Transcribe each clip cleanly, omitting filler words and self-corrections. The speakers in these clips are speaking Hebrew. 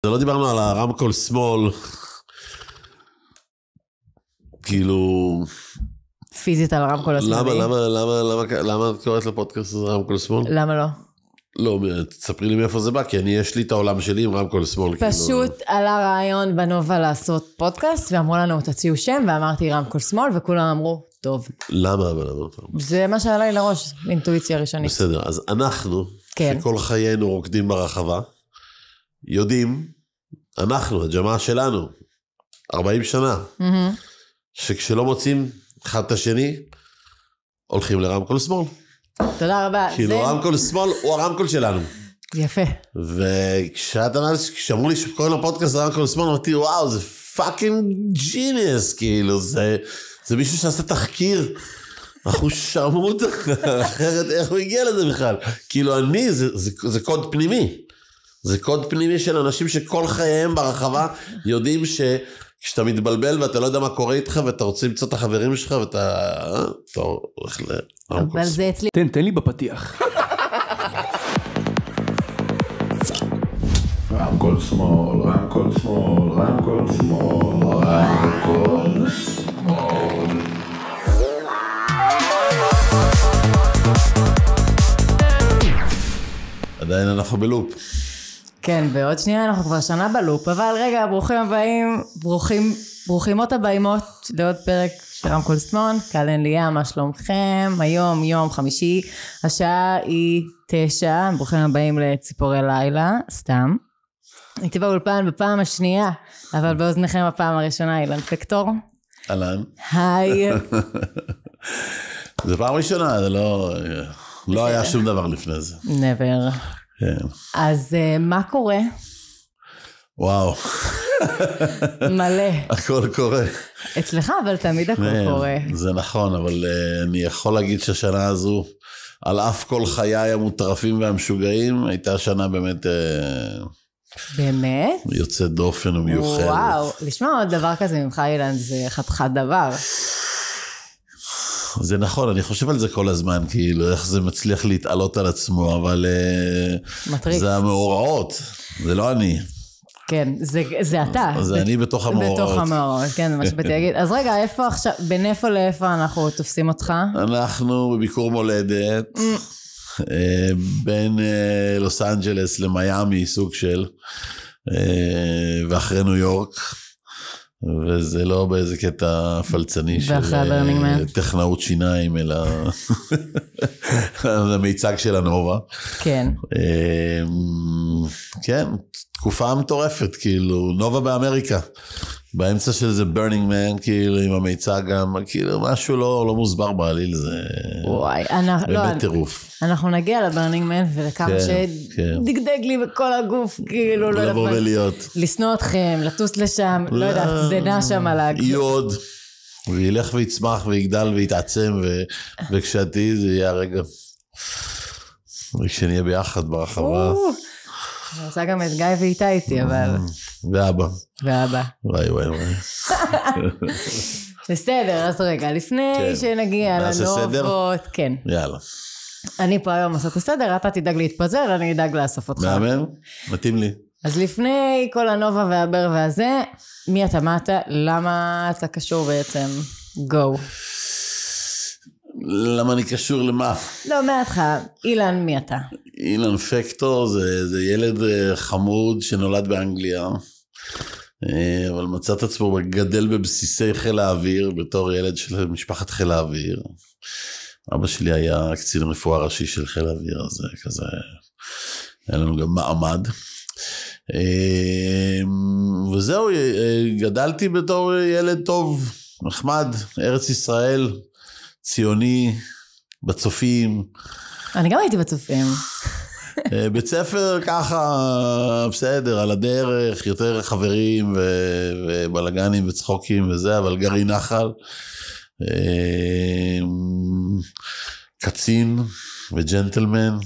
לא דיברנו על הרמקול שמאל, כאילו... פיזית על הרמקול השמאלי. למה את קוראת לפודקאסט הזה רמקול שמאל? למה לא? לא, תספרי לי מאיפה זה בא, כי יש לי את העולם שלי עם רמקול שמאל. פשוט עלה רעיון בנובה לעשות פודקאסט, ואמרו לנו תציעו שם, ואמרתי רמקול שמאל, וכולם אמרו, טוב. למה? זה מה שעלה לי לראש, אינטואיציה ראשונית. בסדר, אז אנחנו, שכל חיינו רוקדים ברחבה, יודעים, אנחנו, הג'מעה שלנו, 40 שנה, שכשלא מוצאים אחד את השני, הולכים לרמקול שמאל. תודה רבה. כאילו רמקול שמאל הוא הרמקול שלנו. יפה. וכשאמרו לי שקוראים לפודקאסט רמקול שמאל, אמרתי, וואו, זה פאקינג ג'יניוס, כאילו, זה מישהו שעשה תחקיר, אנחנו שרמות אחרת, איך הוא הגיע לזה בכלל? כאילו זה קוד פנימי. זה קוד פנימי של אנשים שכל חייהם ברחבה יודעים כשאתה מתבלבל ואתה לא יודע מה קורה איתך, ואתה רוצה למצוא את החברים שלך, ואתה הולך אבל זה אצלי. תן לי בפתיח. רמקול שמאל, רמקול שמאל, רמקול שמאל, רמקול שמאל. עדיין אנחנו בלופ. כן, ועוד שנייה אנחנו כבר שנה בלופ, אבל רגע, ברוכים הבאים, ברוכימות הבאימות לעוד פרק של רמקול שמאל, קלן ליה, מה שלומכם? היום יום חמישי, השעה היא 9, ברוכים הבאים לציפורי לילה, סתם. הייתי באולפן בפעם השנייה, אבל באוזניכם הפעם הראשונה, אילן פקטור. אהלן. היי. זה פעם ראשונה, זה לא היה שום דבר לפני זה. never. כן. אז מה קורה? וואו. מלא. הכל קורה. אצלך, אבל תמיד הכל קורה. זה נכון, אבל אני יכול להגיד שהשנה הזו, על אף כל חיי המוטרפים והמשוגעים, הייתה שנה באמת... באמת? יוצא דופן ומיוחד. וואו, לשמוע עוד דבר כזה ממך אילן, זה חתיכת דבר. זה נכון, אני חושב על זה כל הזמן, כאילו, איך זה מצליח להתעלות על עצמו, אבל זה המאורעות, זה לא אני. כן, זה אתה. זה אני בתוך המאורעות. בתוך המאורעות, כן, זה מה שבאתי להגיד. אז רגע, איפה עכשיו, בין איפה לאיפה אנחנו תופסים אותך? אנחנו בביקור מולדת, בין לוס אנג'לס למיימי, סוג של, ואחרי ניו יורק, וזה לא באיזה קטע פלצני של טכנאות שיניים, אלא זה מיצג של הנובה. כן. כן, תקופה מטורפת, כאילו, נובה באמריקה. באמצע של זה ברנינג מן, כאילו, עם המיצג גם, כאילו, משהו לא מוסבר בעליל, זה באמת טירוף. אנחנו נגיע לברנינג מן, ולכמה שדגדג לי בכל הגוף, כאילו, לא לבוא ולהיות. לסנוע אתכם, לטוס לשם, לא יודעת, זה נע שם על הגוף. יהיה עוד, וילך ויצמח ויגדל ויתעצם, וכשעתי זה יהיה הרגע. וכשנהיה ביחד ברחבה. אני רוצה גם את גיא ואיתה איתי, אבל... ואבא. וואי. בסדר, אז רגע, לפני שנגיע לנובות, כן. יאללה. אני פה היום עושה את הסדר, אתה תדאג להתפזר, אני אדאג לאסוף אותך. מאמן? מתאים לי. אז לפני כל הנובה והבר והזה, מי אתה, מה אתה, למה אתה קשור בעצם? גו. למה אני קשור למה? לא, מעתך, אילן, מי אתה? אילן פקטור זה ילד חמוד שנולד באנגליה, אבל מצא את עצמו גדל בבסיסי חיל האוויר, בתור ילד של משפחת חיל האוויר. אבא שלי היה קצין רפואה ראשי של חיל האוויר, אז כזה, היה לנו גם מעמד. וזהו, גדלתי בתור ילד טוב, נחמד, ארץ ישראל, ציוני, בצופים. אני גם הייתי בצופים. בית ספר ככה, בסדר, על הדרך, יותר חברים ובלגנים וצחוקים וזה, אבל גרי נחל, קצין וג'נטלמן.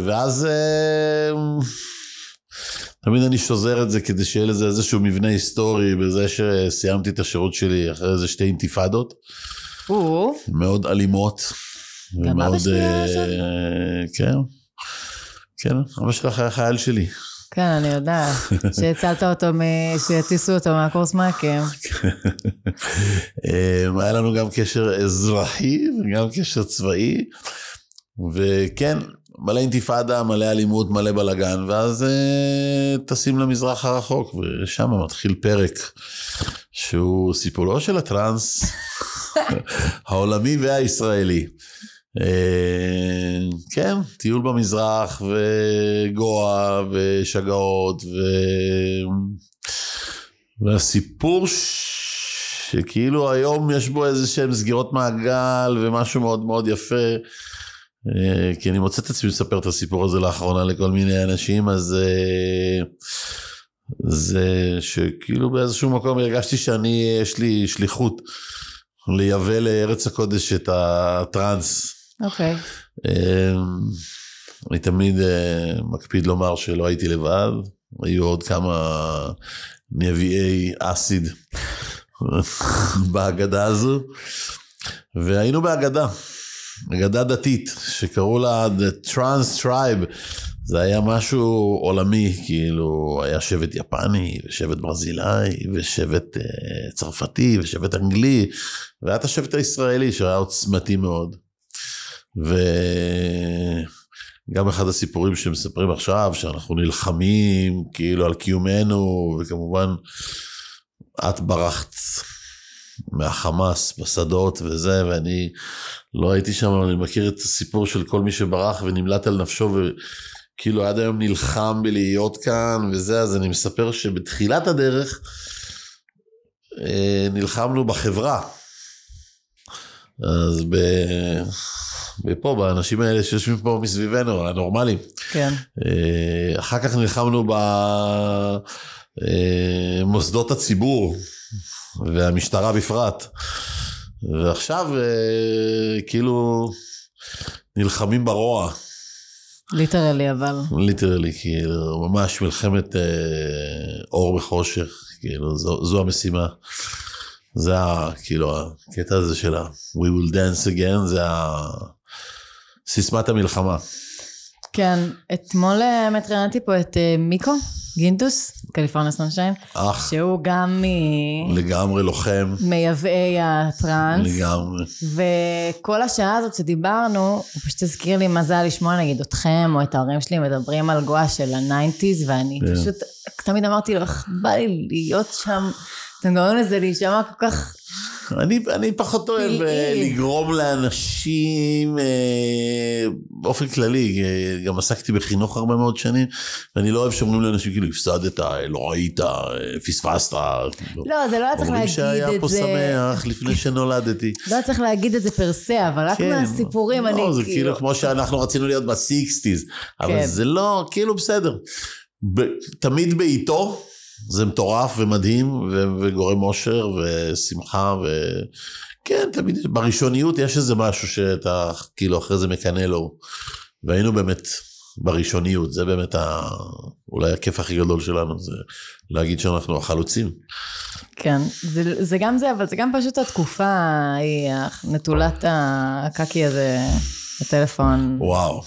ואז תמיד אני שוזר את זה כדי שיהיה לזה איזשהו מבנה היסטורי, בזה שסיימתי את השירות שלי אחרי איזה 2 אינתיפאדות, מאוד אלימות. גם אבא שלי היה שם? כן, אבא שלך היה חייל שלי. כן, אני יודעת. שהצלת אותו, שהטיסו אותו מהקורס מעקם. היה לנו גם קשר אזרחי וגם קשר צבאי, וכן, מלא אינתיפאדה, מלא אלימות, מלא בלגן, ואז טסים למזרח הרחוק, ושם מתחיל פרק שהוא סיפורו של הטרנס העולמי והישראלי. כן, טיול במזרח וגואה ושגעות והסיפור שכאילו היום יש בו איזה שהם סגירות מעגל ומשהו מאוד מאוד יפה, כי אני מוצא את עצמי לספר את הסיפור הזה לאחרונה לכל מיני אנשים, אז זה שכאילו באיזשהו מקום הרגשתי שאני יש לי שליחות לייבא לארץ הקודש את הטרנס. אוקיי. אני תמיד מקפיד לומר שלא הייתי לבד, היו עוד כמה נביאי אסיד בהגדה הזו, והיינו בהגדה, אגדה דתית, שקראו לה The Trans Tribe, זה היה משהו עולמי, כאילו היה שבט יפני, ושבט ברזילאי, ושבט צרפתי, ושבט אנגלי, והיה את השבט הישראלי, שהיה עוצמתי מאוד. וגם אחד הסיפורים שמספרים עכשיו, שאנחנו נלחמים, כאילו על קיומנו, וכמובן, את ברחת מהחמאס בשדות וזה, ואני לא הייתי שם, אני מכיר את הסיפור של כל מי שברח ונמלט על נפשו, וכאילו עד היום נלחם בלהיות כאן וזה, אז אני מספר שבתחילת הדרך, נלחמנו בחברה, אז ופה, באנשים האלה שיושבים פה מסביבנו, הנורמלים. כן. אחר כך נלחמנו במוסדות הציבור, והמשטרה בפרט. ועכשיו, כאילו, נלחמים ברוע. ליטרלי, אבל. ליטרלי, כאילו, ממש מלחמת אור בחושך, כאילו, זו המשימה. זה כאילו, הקטע הזה של We will dance again, זה סיסמת המלחמה. כן, אתמול האמת ראיינתי פה את מיקו גינטוס, קליפורניה סנשיין, שהוא גם לגמרי לוחם. מייבאי הטרנס. לגמרי. וכל השעה הזאת שדיברנו, הוא פשוט הזכיר לי מה זה היה לשמוע נגיד אתכם, או את ההורים שלי מדברים על גואה של ה-90s, ואני פשוט תמיד אמרתי לו, איך בא לי להיות שם, אתם גורמים לזה להישמע כל כך... אני פחות אוהב לגרום לאנשים, באופן כללי, גם עסקתי בחינוך הרבה מאוד שנים, ואני לא אוהב שאומרים לאנשים, כאילו, הפסדת, לא ראית, פספסת. לא, זה לא היה צריך להגיד את זה. אומרים שהיה פה שמח לפני שנולדתי. לא היה צריך להגיד את זה פרסה, אבל רק מהסיפורים אני כאילו... לא, זה כאילו כמו שאנחנו רצינו להיות ב-60s, אבל זה לא, כאילו בסדר. תמיד בעיתו, זה מטורף ומדהים, וגורם אושר ושמחה, וכן, תמיד, בראשוניות יש איזה משהו שאתה כאילו אחרי זה מקנה לו, והיינו באמת בראשוניות, זה באמת אולי הכיף הכי גדול שלנו, זה להגיד שאנחנו החלוצים. כן, זה גם זה, אבל זה גם פשוט התקופה, היא נטולת הקקי הזה, הטלפון. וואו.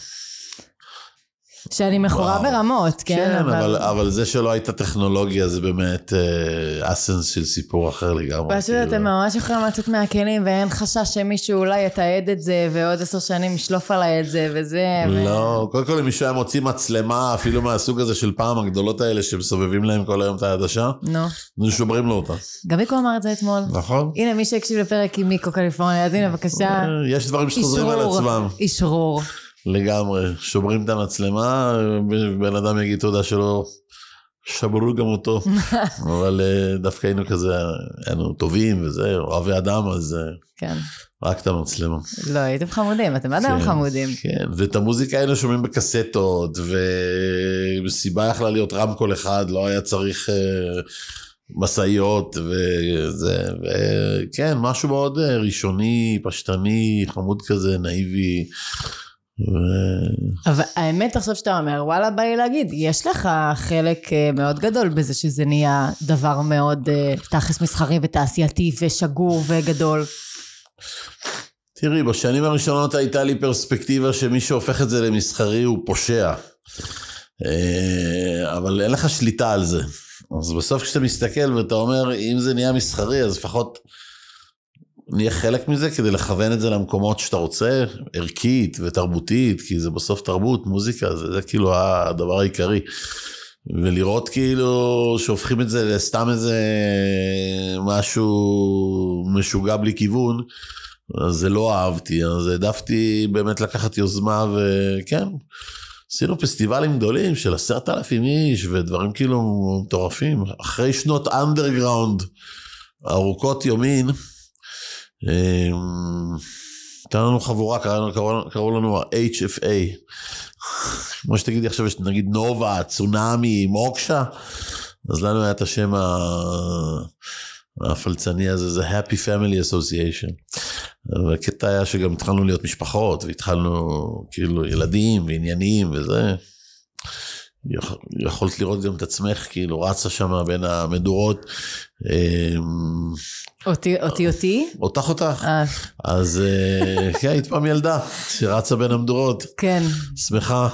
שאני מכורה ברמות, כן? כן, אבל זה שלא הייתה טכנולוגיה, זה באמת אסנס של סיפור אחר לגמרי. פשוט אתם ממש יכולים לצאת מהכלים, ואין חשש שמישהו אולי יתעד את זה, ועוד 10 שנים ישלוף עליי את זה, וזה... לא, קודם כל אם מישהו היה מוציא מצלמה, אפילו מהסוג הזה של פעם, הגדולות האלה, שמסובבים להם כל היום את העדשה, שומרים לו אותה. גם מיקו אמר את זה אתמול. נכון. הנה, מי שהקשיב לפרק עם מיקו קליפורניה, אז הנה, בבקשה. יש דברים שחוזרים על עצמם. אישרור. לגמרי, שומרים את המצלמה, בן אדם יגיד תודה שלא שברו גם אותו, אבל דווקא היינו כזה, היינו טובים וזה, אוהבי אדם, אז כן. רק את המצלמה. לא, הייתם חמודים, אתם אדם חמודים. כן, ואת המוזיקה היינו שומעים בקסטות, וסיבה יכלה להיות רמקול אחד, לא היה צריך מסעיות וזה, וכן, משהו מאוד ראשוני, פשטני, חמוד כזה, נאיבי, אבל האמת עכשיו שאתה אומר, וואלה בא לי להגיד, יש לך חלק מאוד גדול בזה שזה נהיה דבר מאוד תכלס מסחרי ותעשייתי ושגור וגדול. תראי, בשנים הראשונות הייתה לי פרספקטיבה שמי שהופך את זה למסחרי הוא פושע. אבל אין לך שליטה על זה. אז בסוף כשאתה מסתכל ואתה אומר, אם זה נהיה מסחרי, אז לפחות נהיה חלק מזה כדי לכוון את זה למקומות שאתה רוצה, ערכית ותרבותית, כי זה בסוף תרבות, מוזיקה, זה כאילו הדבר העיקרי. ולראות כאילו שהופכים את זה לסתם איזה משהו משוגע בלי כיוון, אז זה לא אהבתי, אז העדפתי באמת לקחת יוזמה, וכן, עשינו פסטיבלים גדולים של 10,000 איש, ודברים כאילו מטורפים, אחרי שנות אנדרגראונד, ארוכות יומין, הייתה לנו חבורה, קראו לנו ה-HFA, כמו שתגידי עכשיו, יש נגיד נובה, צונאמי, מוקשה, אז לנו היה את השם הפלצני הזה, זה Happy Family Association, והקטע היה שגם התחלנו להיות משפחות, והתחלנו כאילו ילדים ועניינים וזה, יכולת לראות גם את עצמך, כאילו רצה שם בין המדורות, אותי? אותך. אז כן, היית פעם ילדה, שרצה בין המדורות. כן. שמחה,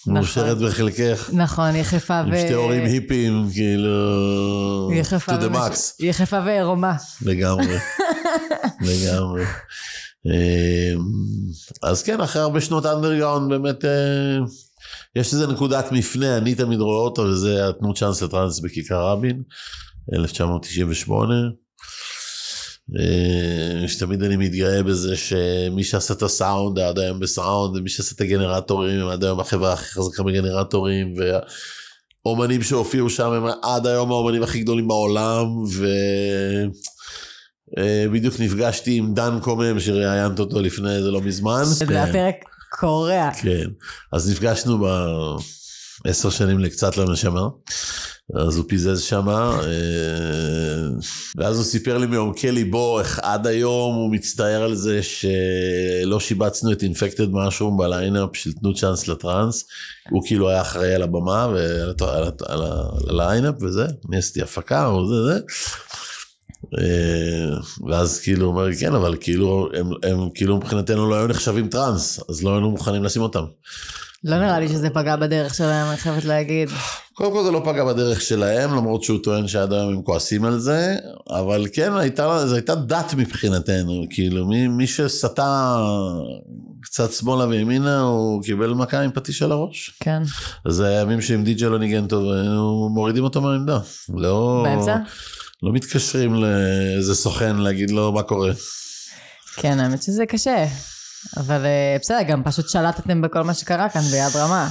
מאושרת בחלקך. נכון, יחפה עם שתי הורים היפים, כאילו, to the max. יחפה ועירומה. לגמרי. אז כן, אחרי הרבה שנות אנדרגראונד, באמת, יש איזו נקודת מפנה, אני תמיד רואה אותו, וזה התנו צ'אנס לטרנס בכיכר רבין, 1998, שתמיד אני מתגאה בזה שמי שעשה את הסאונד עד היום בסאונד, ומי שעשה את הגנרטורים עד היום החברה הכי חזקה בגנרטורים, והאומנים שהופיעו שם הם עד היום האומנים הכי גדולים בעולם, ובדיוק נפגשתי עם דן קומם שראיינת אותו לפני זה לא מזמן. זה הפרק קורע. כן, אז נפגשנו ב10 שנים לקצת לנשמה, אז הוא פיזז שמה, ואז הוא סיפר לי מעומקי ליבו, איך עד היום הוא מצטער על זה שלא שיבצנו את אינפקטד משהו בליינאפ של תנו צ'אנס לטרנס, הוא כאילו היה אחראי על הבמה ועל הליינאפ וזה, אני עשיתי הפקה או זה, ואז כאילו הוא אומר, כן, אבל כאילו הם כאילו מבחינתנו לא היו נחשבים טרנס, אז לא היינו מוכנים לשים אותם. לא נראה לי שזה פגע בדרך שלהם, אני חייבת להגיד. קודם כל זה לא פגע בדרך שלהם, למרות שהוא טוען שעד היום הם כועסים על זה, אבל כן, זו הייתה דת מבחינתנו, כאילו מי שסתה קצת שמאלה וימינה, הוא קיבל מכה עם פטיש על הראש. כן. אז זה הימים שעם די.ג'יי לא ניגן טוב, מורידים אותו מהעמדה. באמצע? לא מתקשרים לאיזה סוכן להגיד לו מה קורה. כן, האמת שזה קשה. אבל בסדר, גם פשוט שלטתם בכל מה שקרה כאן ביד רמה.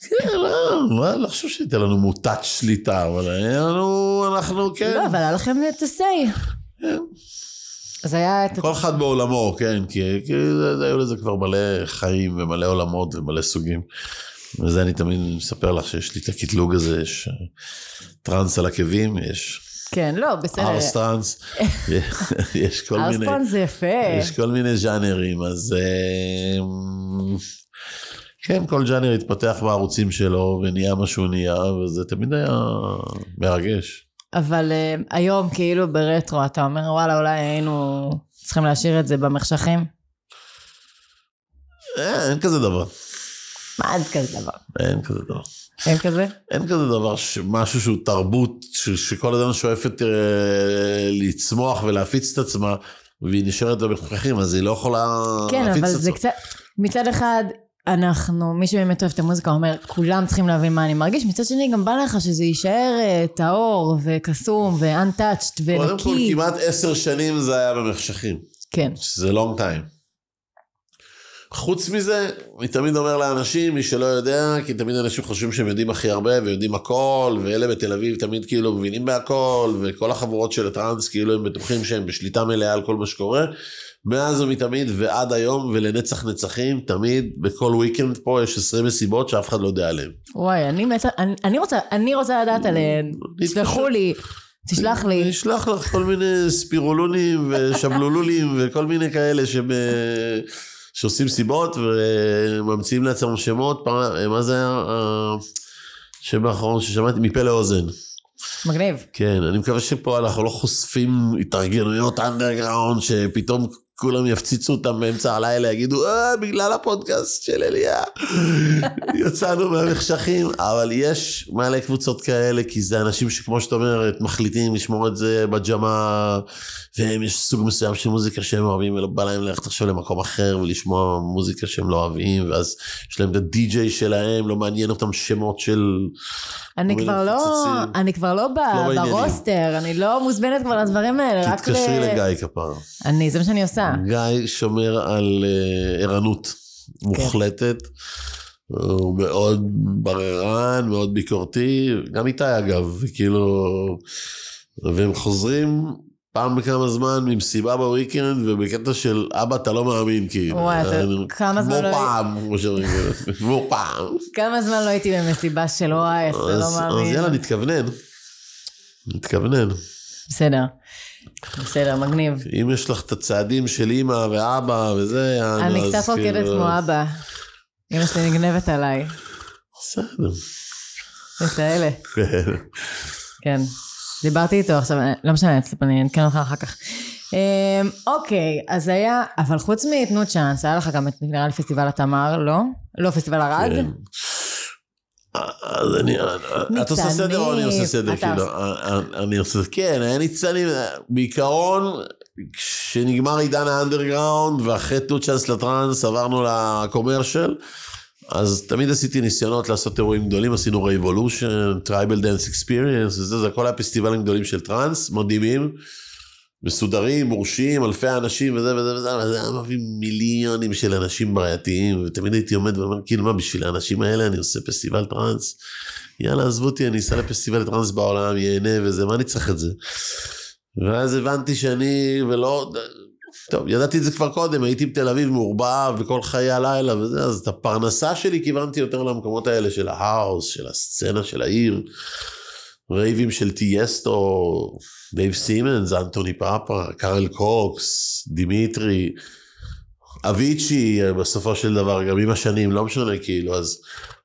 כן, לא חושב שהייתה לנו מוטת שליטה, אבל אנחנו כן. לא, אבל היה לכם את הסי. כן. אז היה... כל אחד בעולמו, כן, כי היו לזה כבר מלא חיים ומלא עולמות ומלא סוגים. וזה אני תמיד מספר לך שיש לי את הקטלוג הזה, יש טרנס על עקבים, יש... כן, לא, בסדר. ארס טרנס, יש כל מיני... ארס טרנס זה יפה. יש כל מיני ז'אנרים, אז... כן, כל ז'אנר התפתח בערוצים שלו, ונהיה מה שהוא נהיה, וזה תמיד היה מרגש. אבל היום, כאילו ברטרו, אתה אומר, וואלה, אולי היינו צריכים להשאיר את זה במחשכים? אין כזה דבר. מה אין כזה דבר? אין כזה דבר. אין כזה? אין כזה דבר, משהו שהוא תרבות, שכל אדם שואפת לצמוח ולהפיץ את עצמה, והיא נשארת במחשכים, אז היא לא יכולה להפיץ את עצמה. כן, אבל זה קצת, מצד אחד, מי שבאמת אוהב את המוזיקה אומר, כולם צריכים להבין מה אני מרגיש, מצד שני גם בא לך שזה יישאר טהור וקסום ו-untouched ונקי. קודם כל, כמעט 10 שנים זה היה במחשכים. כן. שזה long time. חוץ מזה, אני תמיד אומר לאנשים, מי שלא יודע, כי תמיד אנשים חושבים שהם יודעים הכי הרבה, ויודעים הכל, ואלה בתל אביב תמיד כאילו מבינים בהכל, וכל החבורות של הטרנס כאילו הם בטוחים שהם בשליטה מלאה על כל מה שקורה, מאז ומתמיד ועד היום, ולנצח נצחים, תמיד בכל וויקנד פה יש 20 מסיבות שאף אחד לא יודע עליהם. וואי, אני רוצה לדעת עליהן, תשלחו לי, תשלח לי. אני אשלח לך כל מיני ספירולונים ושבלולולים, וכל מיני כאלה שעושים סיבות וממציאים לעצמם שמות. מה זה היה השם האחרון ששמעתי? מפה לאוזן. מגניב. כן, אני מקווה שפה אנחנו לא חושפים התארגנויות אנדרגראונד שפתאום כולם יפציצו אותם באמצע הלילה, יגידו, בגלל הפודקאסט של אליה, יצאנו מהמחשכים, אבל יש מלא קבוצות כאלה, כי זה אנשים שכמו שאת אומרת, מחליטים לשמור את זה בג'מה, והם יש סוג מסוים של מוזיקה שהם אוהבים, ולא בא להם ללכת עכשיו למקום אחר, ולשמוע מוזיקה שהם לא אוהבים, ואז יש להם את הדי-ג'יי שלהם, לא מעניין אותם שמות של... אני כבר לא ברוסטר, אני לא מוזמנת כבר לדברים האלה. תתקשרי לגיא כפר. זה מה שאני עושה. גיא שומר על ערנות מוחלטת, הוא מאוד בררן, מאוד ביקורתי, גם איתי אגב, כאילו, והם חוזרים פעם בכמה זמן ממסיבה בוויקנד, ובקטע של אבא אתה לא מאמין, כאילו. כמה זמן לא... כמו פעם. כמה זמן לא הייתי במסיבה של וואי, אתה לא מאמין. אז יאללה, נתכוונן. בסדר, מגניב. אם יש לך את הצעדים של אמא ואבא וזה... אני קצת רוקדת כמו אבא. אמא שלי נגנבת עליי. בסדר. את האלה. כן. דיברתי איתו עכשיו, לא משנה, אני אנקן אותך אחר כך. אוקיי, אז היה, אבל חוץ מתנו צ'אנס, היה לך גם נראה לי פסטיבל התמר, לא? לא פסטיבל הרד? כן. אז אתה עושה סדר או אני עושה סדר? אני עושה סדר, כן, היה ניצנים, בעיקרון, כשנגמר עידן האנדרגראונד, ואחרי תנו צ'אנס לטרנס, עברנו לקומרשל, אז תמיד עשיתי ניסיונות לעשות אירועים גדולים, עשינו רייבולושן, טרייבל דנס אקספיריאנס, זה כל הפסטיבלים גדולים של טרנס, מדהימים, מסודרים, מורשים, אלפי אנשים וזה וזה וזה, וזה היה מביא מיליונים של אנשים בעייתיים, ותמיד הייתי עומד ואומר, כאילו מה, בשביל האנשים האלה אני עושה פסטיבל טרנס, יאללה עזבו אותי, אני אעשה לפסטיבל טרנס בעולם, ייהנה וזה, מה אני צריך את זה? ואז הבנתי שאני, ולא... טוב, ידעתי את זה כבר קודם, הייתי בתל אביב מעורבב וכל חיי הלילה וזה, אז את הפרנסה שלי כיוונתי יותר למקומות האלה של ההאוס, של הסצנה של העיר, רייבים של טייסטו, דייב סימנס, אנטוני פאפה, קארל קוקס, דימיטרי, אביצ'י, בסופו של דבר, גם עם השנים, לא משנה כאילו, אז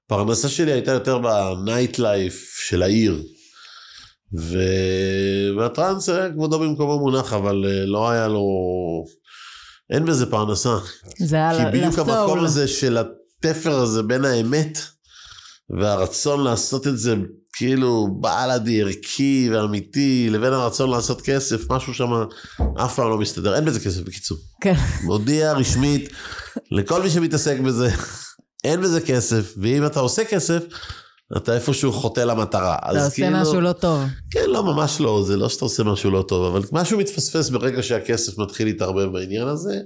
פרנסה שלי הייתה יותר בנייט לייף של העיר, והטרנס היה כבודו במקומו מונח, אבל לא היה לו, אין בזה פרנסה. זה היה לסול. כי בדיוק המקום הזה של התפר הזה בין האמת, והרצון לעשות את זה כאילו בעלדי, ערכי ואמיתי, לבין הרצון לעשות כסף, משהו שם אף פעם לא מסתדר, אין בזה כסף בקיצור. כן. מודיע רשמית לכל מי שמתעסק בזה, אין בזה כסף, ואם אתה עושה כסף, אתה איפשהו חוטא למטרה. אתה עושה משהו לא טוב. כן, לא, ממש לא, זה לא שאתה עושה משהו לא טוב, אבל משהו מתפספס ברגע שהכסף מתחיל להתערבב בעניין הזה,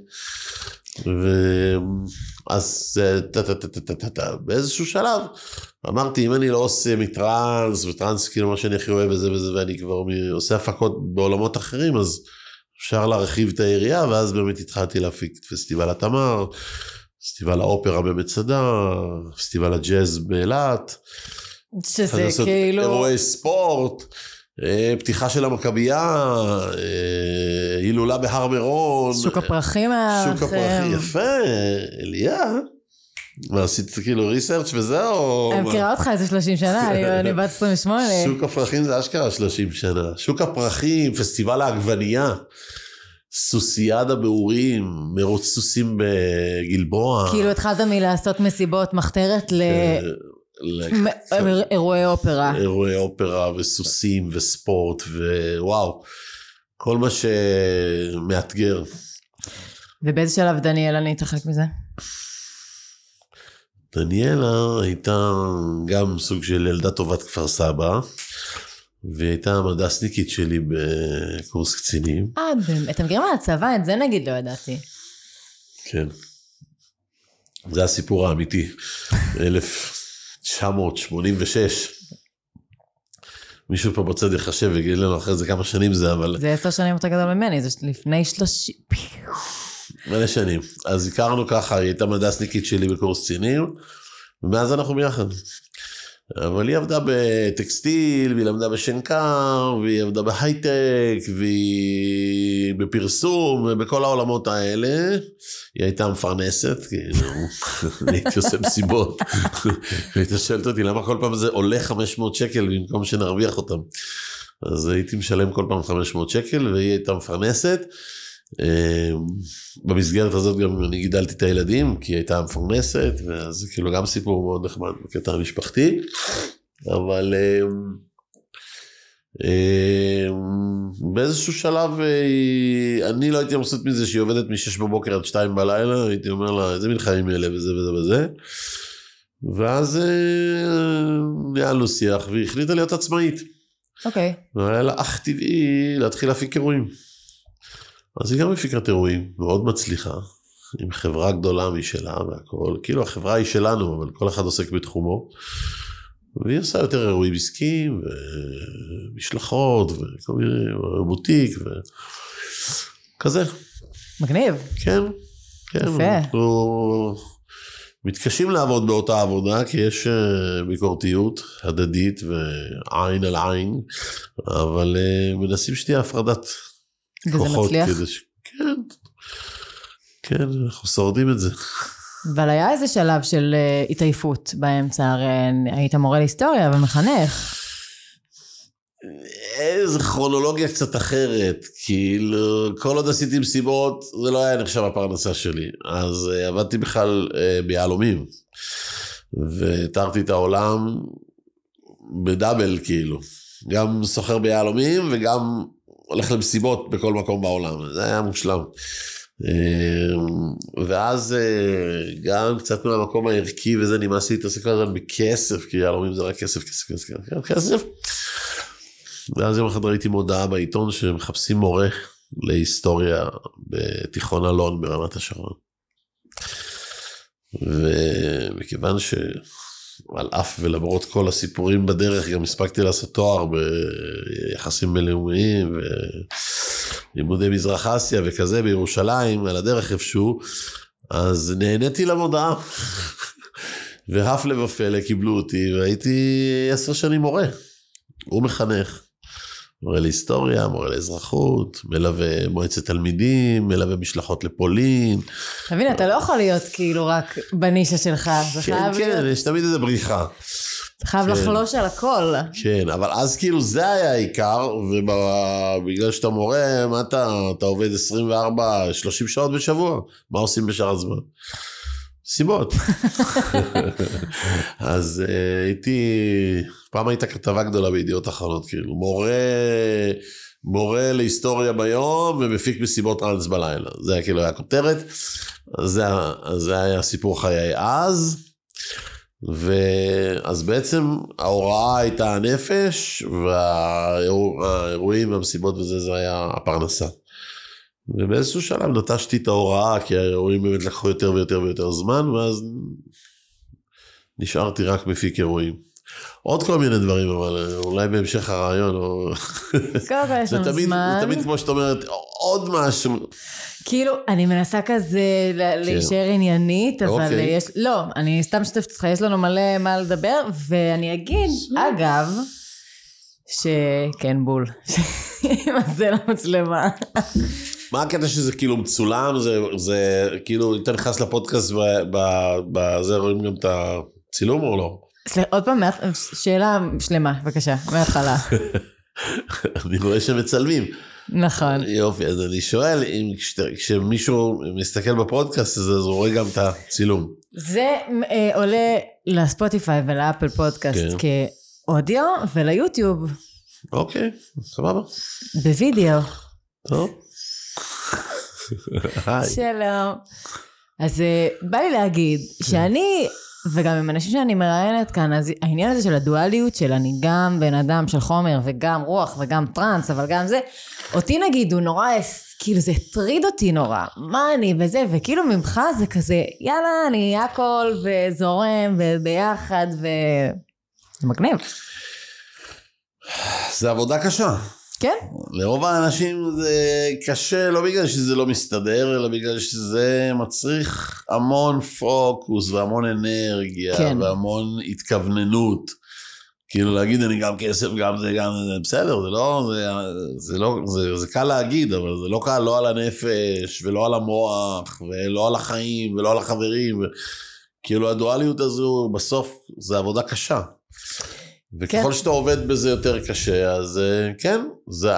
אז באיזשהו שלב, אמרתי, אם אני לא עושה מטרנס, וטרנס כאילו מה שאני הכי אוהב וזה וזה, ואני כבר עושה הפקות בעולמות אחרים, אז אפשר להרחיב את העירייה, ואז באמת התחלתי להפיק את פסטיבל התמר, פסטיבל האופרה במצדה, פסטיבל הג'אז באילת, שזה כאילו... אירועי ספורט, פתיחה של המכבייה, הילולה בהר מירון. שוק הפרחים. שוק הפרחים, יפה, אליה. מה, עשית כאילו ריסרצ' וזהו? אני מכירה אותך איזה 30 שנה, אני בת 28. שוק הפרחים זה אשכרה 30 שנה. שוק הפרחים, פסטיבל העגבנייה, סוסיאדה באורים, מרוץ סוסים בגלבוע. כאילו התחלת מלעשות מסיבות מחתרת אירועי אופרה. אירועי אופרה וסוסים וספורט ווואו. כל מה שמאתגר. ובאיזה שלב דניאלה נתרחק מזה? דניאלה הייתה גם סוג של ילדה טובת כפר סבא, והיא הייתה המדסניקית שלי בקורס קצינים. באמת, אתה מכיר מהצבא? את זה נגיד לא ידעתי. כן. זה הסיפור האמיתי. 1986. מישהו פה בצד יחשב ויגיד לנו אחרי זה כמה שנים זה, אבל... זה 10 שנים יותר גדול ממני, זה לפני 30... מלא שנים. אז הכרנו ככה, היא הייתה מדסניקית שלי בקורס קצינים, ומאז אנחנו ביחד. אבל היא עבדה בטקסטיל, והיא למדה בשנקר, והיא עבדה בהייטק, והיא בפרסום, ובכל העולמות האלה. היא הייתה מפרנסת, כאילו, אני הייתי עושה מסיבות. והייתה שואלת אותי, למה כל פעם זה עולה 500 שקל, במקום שנרוויח אותם. אז הייתי משלם כל פעם 500 שקל, והיא הייתה מפרנסת. במסגרת הזאת גם אני גידלתי את הילדים, כי היא הייתה מפרנסת, וזה כאילו גם סיפור מאוד נחמד בקטע המשפחתי, אבל באיזשהו שלב אני לא הייתי מבסוט מזה שהיא עובדת מ-6 בבוקר עד 2 בלילה, הייתי אומר לה, איזה מין חיים אלה וזה וזה וזה, ואז ניהלנו שיח, והיא החליטה להיות עצמאית. אוקיי. והיה לה אך טבעי להתחיל להפיק אירועים. אז היא גם הפיקת אירועים, מאוד מצליחה, עם חברה גדולה משלה והכל, כאילו החברה היא שלנו, אבל כל אחד עוסק בתחומו, והיא עושה יותר אירועים עסקיים, ומשלחות, וכל מיני, בוטיק, וכזה. מגניב. כן, כן. יפה. אנחנו מתקשים לעבוד באותה עבודה, כי יש ביקורתיות הדדית, ועין על עין, אבל מנסים שתהיה הפרדת וזה מצליח? כן, כן, אנחנו שורדים את זה. אבל היה איזה שלב של התעייפות באמצע, הרי היית מורה להיסטוריה ומחנך. איזו כרונולוגיה קצת אחרת, כאילו, כל עוד עשיתי מסיבות, זה לא היה נחשב הפרנסה שלי, אז עבדתי בכלל ביהלומים, ותרתי את העולם בדאבל, כאילו, גם סוחר ביהלומים, וגם הולך למסיבות בכל מקום בעולם, זה היה מושלם. ואז גם קצת מהמקום הערכי וזה נמאסתי להתעסק כל הזמן בכסף, כי יהלומים זה רק כסף, כסף, כסף, כסף. ואז יום אחד ראיתי מודעה בעיתון שמחפשים מורה להיסטוריה בתיכון אלון ברמת השרון. ומכיוון שעל אף ולמרות כל הסיפורים בדרך, גם הספקתי לעשות תואר ביחסים בינלאומיים ולימודי מזרח אסיה וכזה בירושלים, על הדרך איפשהו, אז נהניתי למודעה. והפלא ופלא קיבלו אותי, והייתי 10 שנים מורה. הוא מחנך. מורה להיסטוריה, מורה לאזרחות, מלווה מועצת תלמידים, מלווה משלחות לפולין. תבין, אתה לא יכול להיות כאילו רק בנישה שלך. כן, כן, יש תמיד איזה בריחה. אתה חייב לחלוש על הכל. כן, אבל אז כאילו זה היה העיקר, ובגלל שאתה מורה, מה אתה עובד 24-30 שעות בשבוע? מה עושים בשאר הזמן? סיבות. אז פעם הייתה כתבה גדולה בידיעות אחרונות, כאילו, מורה להיסטוריה ביום, ומפיק מסיבות טרנס בלילה. זה היה כאילו היה כותרת, זה היה סיפור חיי אז, ואז בעצם ההוראה הייתה הנפש, והאירועים והמסיבות וזה, זה היה הפרנסה. ובאיזשהו שלב נטשתי את ההוראה, כי האירועים באמת לקחו יותר ויותר ויותר זמן, ואז נשארתי רק מפיק אירועים. עוד כל מיני דברים, אבל אולי בהמשך הרעיון, זה תמיד כמו שאת אומרת, עוד משהו. כאילו, אני מנסה כזה להישאר עניינית, אבל יש, לא, אני סתם שתפת אותך, יש לנו מלא מה לדבר, ואני אגיד, אגב, שכן בול, זה למצלמה. מה הקטע שזה כאילו מצולם, זה כאילו, אתה נכנס לפודקאסט, בזה רואים גם את הצילום או לא? עוד פעם, שאלה שלמה, בבקשה, מההתחלה. אני רואה שמצלמים. נכון. יופי, אז אני שואל, כשמישהו מסתכל בפודקאסט הזה, אז הוא רואה גם את הצילום. זה עולה לספוטיפיי ולאפל פודקאסט כאודיו, וליוטיוב. אוקיי, סבבה. בווידאו. טוב. שלום. אז בא לי להגיד שאני, וגם עם אנשים שאני מראיינת כאן, אז העניין הזה של הדואליות של אני גם בן אדם של חומר וגם רוח וגם טרנס, אבל גם זה, אותי נגיד הוא נורא, כאילו זה הטריד אותי נורא, מה אני וזה, וכאילו ממך זה כזה, יאללה אני הכל וזורם וביחד זה מגניב. זה עבודה קשה. כן. לרוב האנשים זה קשה, לא בגלל שזה לא מסתדר, אלא בגלל שזה מצריך המון פוקוס והמון אנרגיה, כן. והמון התכווננות. כאילו להגיד אני גם כסף, גם זה, גם זה, בסדר, זה קל להגיד, אבל זה לא קל לא על הנפש, ולא על המוח, ולא על החיים, ולא על החברים. כאילו הדואליות הזו, בסוף, זה עבודה קשה. וככל שאתה עובד בזה יותר קשה, אז כן,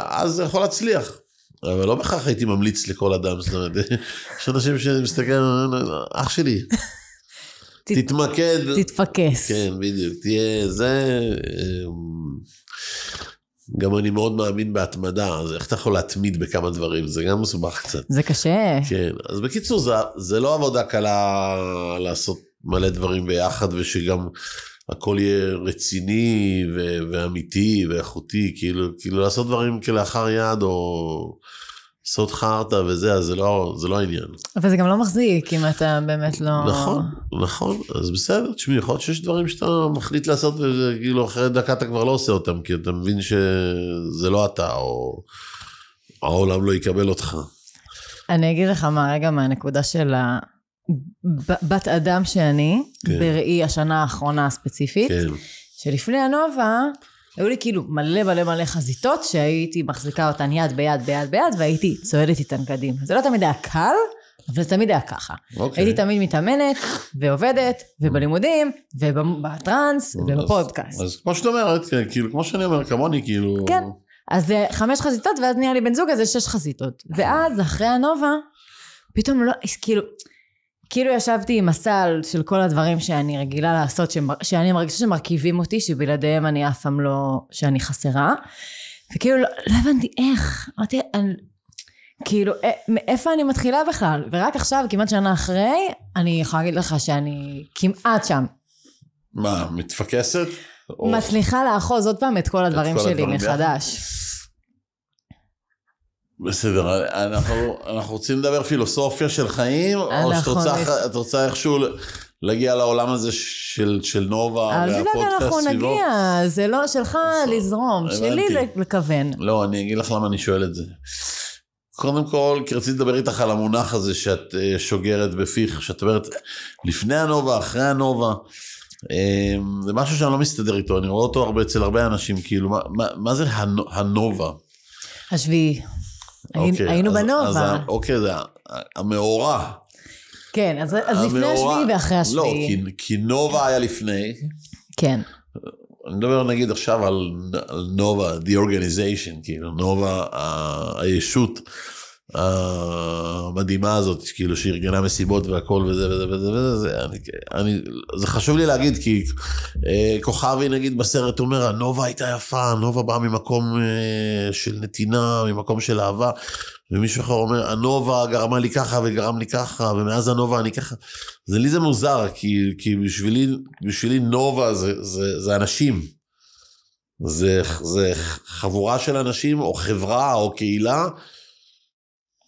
אז זה יכול להצליח. אבל לא בכך הייתי ממליץ לכל אדם, זאת אומרת, יש אנשים שמסתכל, אח שלי, תתמקד. תתפקס. כן, בדיוק, תהיה זה, גם אני מאוד מאמין בהתמדה, אז איך אתה יכול להתמיד בכמה דברים, זה גם מסובך קצת. זה קשה. כן, אז בקיצור, זה לא עבודה קלה לעשות מלא דברים ביחד, ושגם הכל יהיה רציני ואמיתי ואיכותי, כאילו לעשות דברים כלאחר יד, או לעשות חרטה וזה, אז זה לא העניין. אבל זה גם לא מחזיק, אם אתה באמת לא... נכון, אז בסדר, תשמעי, יכול להיות שיש דברים שאתה מחליט לעשות, וכאילו אחרי דקה אתה כבר לא עושה אותם, כי אתה מבין שזה לא אתה, או העולם לא יקבל אותך. אני אגיד לך מה, רגע מהנקודה של בת אדם שאני, בראי השנה האחרונה הספציפית, שלפני הנובה, היו לי כאילו מלא חזיתות, שהייתי מחזיקה אותן יד ביד, והייתי צועדת איתן קדימה. זה לא תמיד היה קל, אבל זה תמיד היה ככה. הייתי תמיד מתאמנת, ועובדת, ובלימודים, ובטרנס, ובפודקאסט. אז כמו שאת אומרת, כאילו, כמו שאני אומר, כמוני, כאילו... כן, אז 5 חזיתות, ואז נהיה לי בן זוג, אז זה 6 חזיתות. ואז, אחרי הנובה, פתאום לא, כאילו ישבתי עם הסל של כל הדברים שאני רגילה לעשות, שאני מרגישה שמרכיבים אותי, שבלעדיהם אני אף פעם לא, שאני חסרה, וכאילו לא הבנתי איך, אמרתי, כאילו, מאיפה אני מתחילה בכלל? ורק עכשיו, כמעט שנה אחרי, אני יכולה להגיד לך שאני כמעט שם. מה, מתפקסת? מצליחה לאחוז עוד פעם את כל הדברים שלי מחדש. בסדר, אנחנו רוצים לדבר פילוסופיה של חיים, או שאת רוצה איכשהו להגיע לעולם הזה של נובה והפודקאסט אנחנו סביבו? נגיע, זה לא שלך לזרום, שלי לכוון. לא, אני אגיד לך למה אני שואל את זה. קודם כל, כי רציתי לדבר איתך על המונח הזה שאת שוגרת בפיך, שאת אומרת לפני הנובה, אחרי הנובה, זה משהו שאני לא מסתדר איתו, אני רואה אותו הרבה אצל הרבה אנשים, כאילו, מה זה הנובה? השביעי. היינו בנובה. אוקיי, זה המאורע. כן, אז לפני השביעי ואחרי השביעי. לא, כי נובה היה לפני. כן. אני מדבר נגיד עכשיו על נובה, the organization, כאילו, נובה, הישות המדהימה הזאת, כאילו, שארגנה מסיבות והכל וזה וזה וזה וזה, זה חשוב לי להגיד, כי כוכבי נגיד בסרט אומר, הנובה הייתה יפה, הנובה באה ממקום של נתינה, ממקום של אהבה, ומישהו אחר אומר, הנובה גרמה לי ככה וגרם לי ככה, ומאז הנובה אני ככה, זה לי זה מוזר, כי בשבילי נובה זה אנשים, זה חבורה של אנשים, או חברה, או קהילה,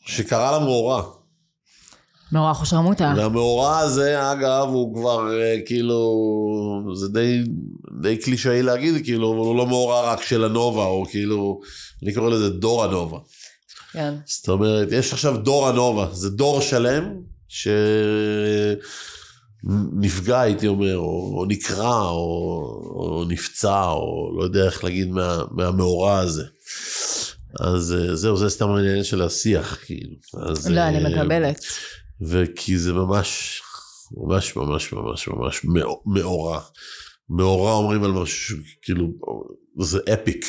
שקרא לה מאורע. מאורע חושרמוטה. והמאורע הזה, אגב, הוא כבר כאילו, זה די קלישאי להגיד, כאילו, הוא לא מאורע רק של הנובה, או כאילו, אני קורא לזה דור הנובה. כן. זאת אומרת, יש עכשיו דור הנובה, זה דור שלם, שנפגע, הייתי אומר, או נקרא, או נפצע, או לא יודע איך להגיד מהמאורע הזה. אז זהו, זה סתם העניין של השיח, כאילו. לא, אני מקבלת. וכי זה ממש מאורע. מאורע אומרים על משהו, כאילו, זה אפיק.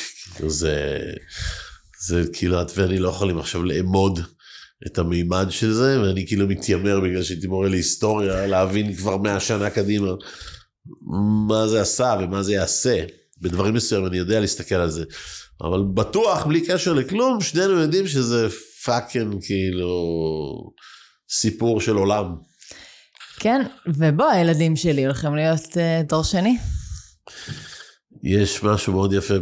זה כאילו, את ואני לא יכולים עכשיו לאמוד את המימד של זה, ואני כאילו מתיימר בגלל שהייתי מורה להיסטוריה, להבין כבר 100 שנה קדימה, מה זה עשה ומה זה יעשה. בדברים מסוים אני יודע להסתכל על זה. אבל בטוח, בלי קשר לכלום, שנינו יודעים שזה פאקן, כאילו, סיפור של עולם. כן, ובוא, הילדים שלי הולכים להיות דור שני. יש משהו מאוד יפה,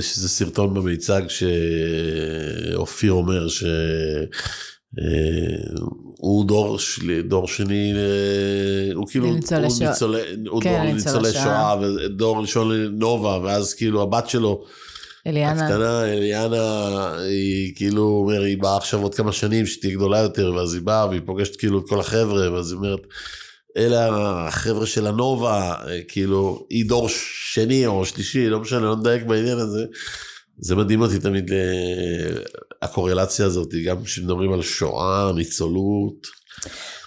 שזה סרטון במיצג, שאופיר אומר שהוא דור שני, הוא כאילו, ניצולי שואה, ודור ראשון לנובה, ואז כאילו הבת שלו, הקטנה, אליאנה, היא כאילו אומר, היא באה עכשיו עוד כמה שנים, שתהיה גדולה יותר, ואז היא באה, והיא פוגשת כאילו את כל החבר'ה, ואז היא אומרת, אלה החבר'ה של הנובה, כאילו, היא דור שני או שלישי, לא משנה, לא נדייק בעניין הזה, זה מדהים אותי תמיד, הקורלציה הזאת, גם כשמדברים על שואה, ניצולות.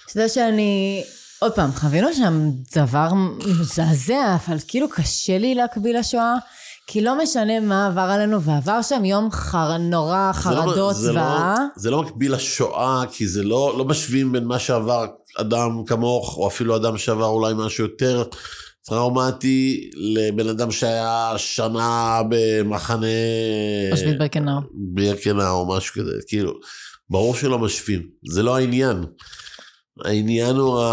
אתה יודע שאני, עוד פעם, חווינו שם דבר מזעזע, אבל כאילו קשה לי להקביל לשואה, כי לא משנה מה עבר עלינו, ועבר שם יום נורא, חרדות זוועה. זה לא מקביל לשואה, כי זה לא משווים בין מה שעבר אדם כמוך, או אפילו אדם שעבר אולי משהו יותר טראומטי, לבן אדם שהיה שנה במחנה... אושוויץ בירקנאו. בירקנאו או משהו כזה, כאילו, ברור שלא משווים, זה לא העניין. העניין הוא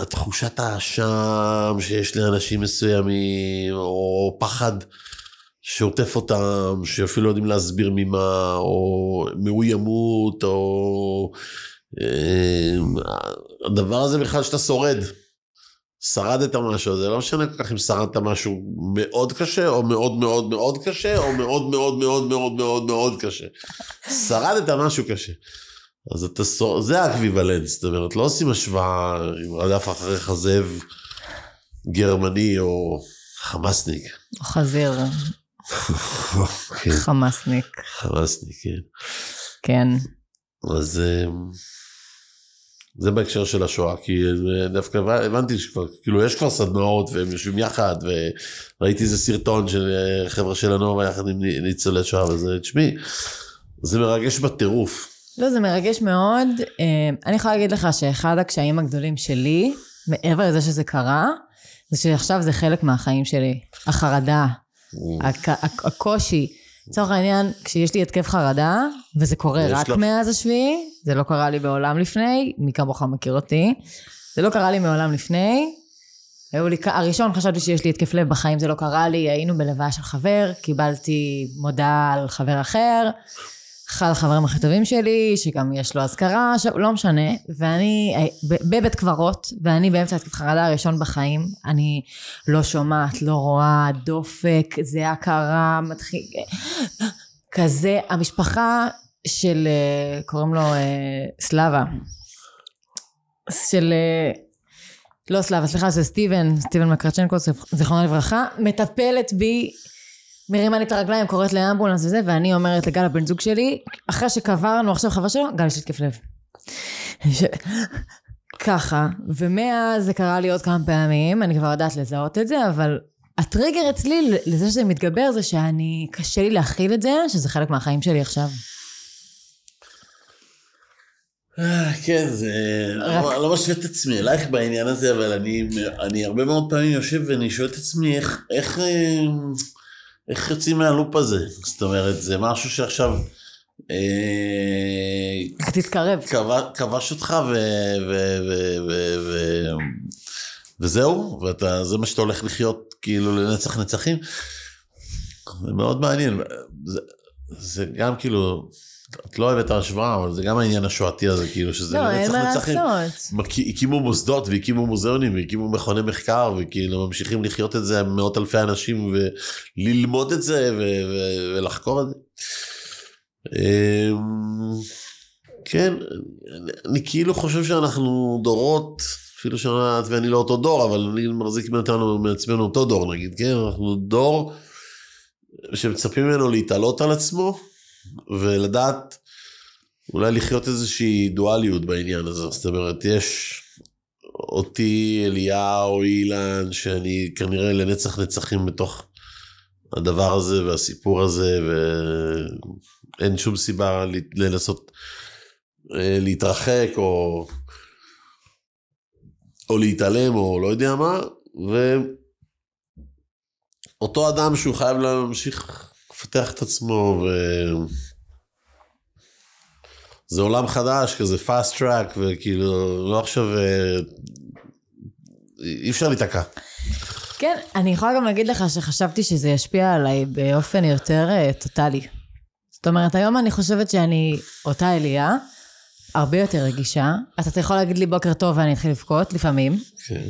תחושת האשם שיש לאנשים מסוימים, או פחד שעוטף אותם, שאפילו לא יודעים להסביר ממה, או הוא ימות, או הדבר הזה בכלל שאתה שרדת משהו, זה לא משנה כל כך אם שרדת משהו מאוד קשה, או מאוד מאוד מאוד קשה, או מאוד מאוד מאוד מאוד מאוד מאוד קשה. שרדת משהו קשה. אז זה האקוויוולנס, זאת אומרת, לא עושים השוואה עם רדף אחריך זאב גרמני או חמאסניק. או חזיר. חמאסניק. חמאסניק, כן. כן. אז זה בהקשר של השואה, כי דווקא הבנתי שכבר, כאילו יש כבר סדנאות והם יושבים יחד, וראיתי איזה סרטון של חבר'ה של הנובה יחד עם ניצולי שואה, וזה, תשמעי, זה מרגש בטירוף. לא, זה מרגש מאוד. אני יכולה להגיד לך שאחד הקשיים הגדולים שלי, מעבר לזה שזה קרה, זה שעכשיו זה חלק מהחיים שלי. החרדה, הקושי. לצורך העניין, כשיש לי התקף חרדה, וזה קורה רק מאז השביעי, זה לא קרה לי בעולם לפני, מי כמוך מכיר אותי, זה לא קרה לי מעולם לפני, הראשון חשבתי שיש לי התקף לב בחיים, זה לא קרה לי, היינו בלוויה של חבר, קיבלתי מודעה על חבר אחר, אחד החברים הכי טובים שלי, שגם יש לו אזכרה, לא משנה, ואני בבית קברות, ואני באמצע התקף חרדה הראשון בחיים, אני לא שומעת, לא רואה, דופק, זה הכרה, מתחיל, כזה, המשפחה של, קוראים לו סלאבה, של, לא סלאבה, סליחה, זה סטיבן מקרצ'נקו, זיכרונו לברכה, מטפלת בי, מרימה לי את הרגליים, קוראת לאמבולנס וזה, ואני אומרת לגל הבן זוג שלי, אחרי שקברנו עכשיו חבר שלו, גל יש לי התקף לב. ככה, ומאז זה קרה לי עוד כמה פעמים, אני כבר יודעת לזהות את זה, אבל הטריגר אצלי לזה שזה מתגבר, זה שאני, קשה לי להכיל את זה, שזה חלק מהחיים שלי עכשיו. כן, זה... לא משווה את עצמי אלייך בעניין הזה, אבל אני הרבה מאוד פעמים יושב ואני שואל את עצמי, איך יוצאים מהלופ הזה? זאת אומרת, זה משהו שעכשיו... תתקרב. כבש אותך וזהו, וזה מה שאתה הולך לחיות כאילו לנצח נצחים. זה מאוד מעניין. זה גם כאילו... את לא אוהבת ההשוואה, אבל זה גם העניין השואתי הזה, כאילו שזה לנצח נצחים. לא, אין מה לעשות. הקימו מוסדות, והקימו מוזיאונים, והקימו מכוני מחקר, וכאילו ממשיכים לחיות את זה מאות אלפי אנשים, וללמוד את זה, ולחקור את זה. כן, אני כאילו חושב שאנחנו דורות, אפילו שאת ואני לא אותו דור, אבל אני מחזיק מעצמנו אותו דור, נגיד, כן? אנחנו דור שמצפים ממנו להתעלות על עצמו, ולדעת אולי לחיות איזושהי דואליות בעניין הזה. זאת אומרת, יש אותי, אליהו, אילן, שאני כנראה לנצח נצחים בתוך הדבר הזה והסיפור הזה, ואין שום סיבה לנסות להתרחק או להתעלם או לא יודע מה, ואותו אדם שהוא חייב להמשיך לפתח את עצמו, זה עולם חדש, כזה fast track, וכאילו, לא עכשיו, אי אפשר להתעקע. כן, אני יכולה גם להגיד לך שחשבתי שזה ישפיע עליי באופן יותר טוטלי. זאת אומרת, היום אני חושבת שאני אותה אליה, הרבה יותר רגישה, אתה יכול להגיד לי בוקר טוב ואני אתחיל לבכות, לפעמים. כן.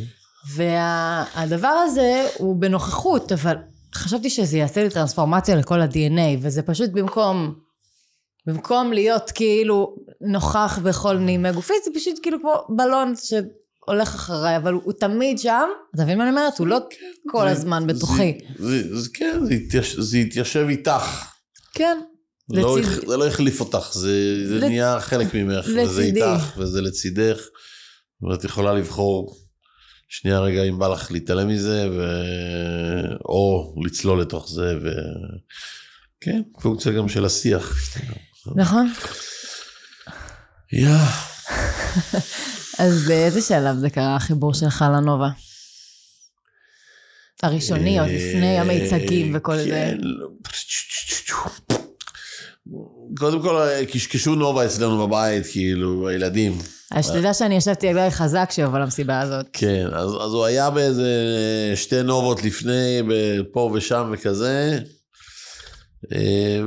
והדבר הזה הוא בנוכחות, אבל חשבתי שזה יעשה לי טרנספורמציה לכל ה-DNA, וזה פשוט במקום להיות כאילו נוכח בכל נימה גופית, זה פשוט כאילו כמו בלון שהולך אחריי, אבל הוא תמיד שם, אתה מבין מה אני אומרת? הוא לא כל הזמן בתוכי. כן, זה יתיישב איתך. כן. זה לא יחליף אותך, זה נהיה חלק ממך, וזה איתך, וזה לצידך, ואת יכולה לבחור שנייה רגע אם בא לך להתעלם מזה, או לצלול לתוך זה, כן, פונקציה גם של השיח. נכון. אז באיזה שלב זה קרה החיבור שלך לנובה? הראשוני, עוד לפני המיצגים וכל זה. קודם כל, קשקשו נובה אצלנו בבית, כאילו, הילדים. אז תדע שאני ישבתי אגלל חזק שיובל למסיבה הזאת. כן, אז הוא היה באיזה 2 נובות לפני, פה ושם וכזה,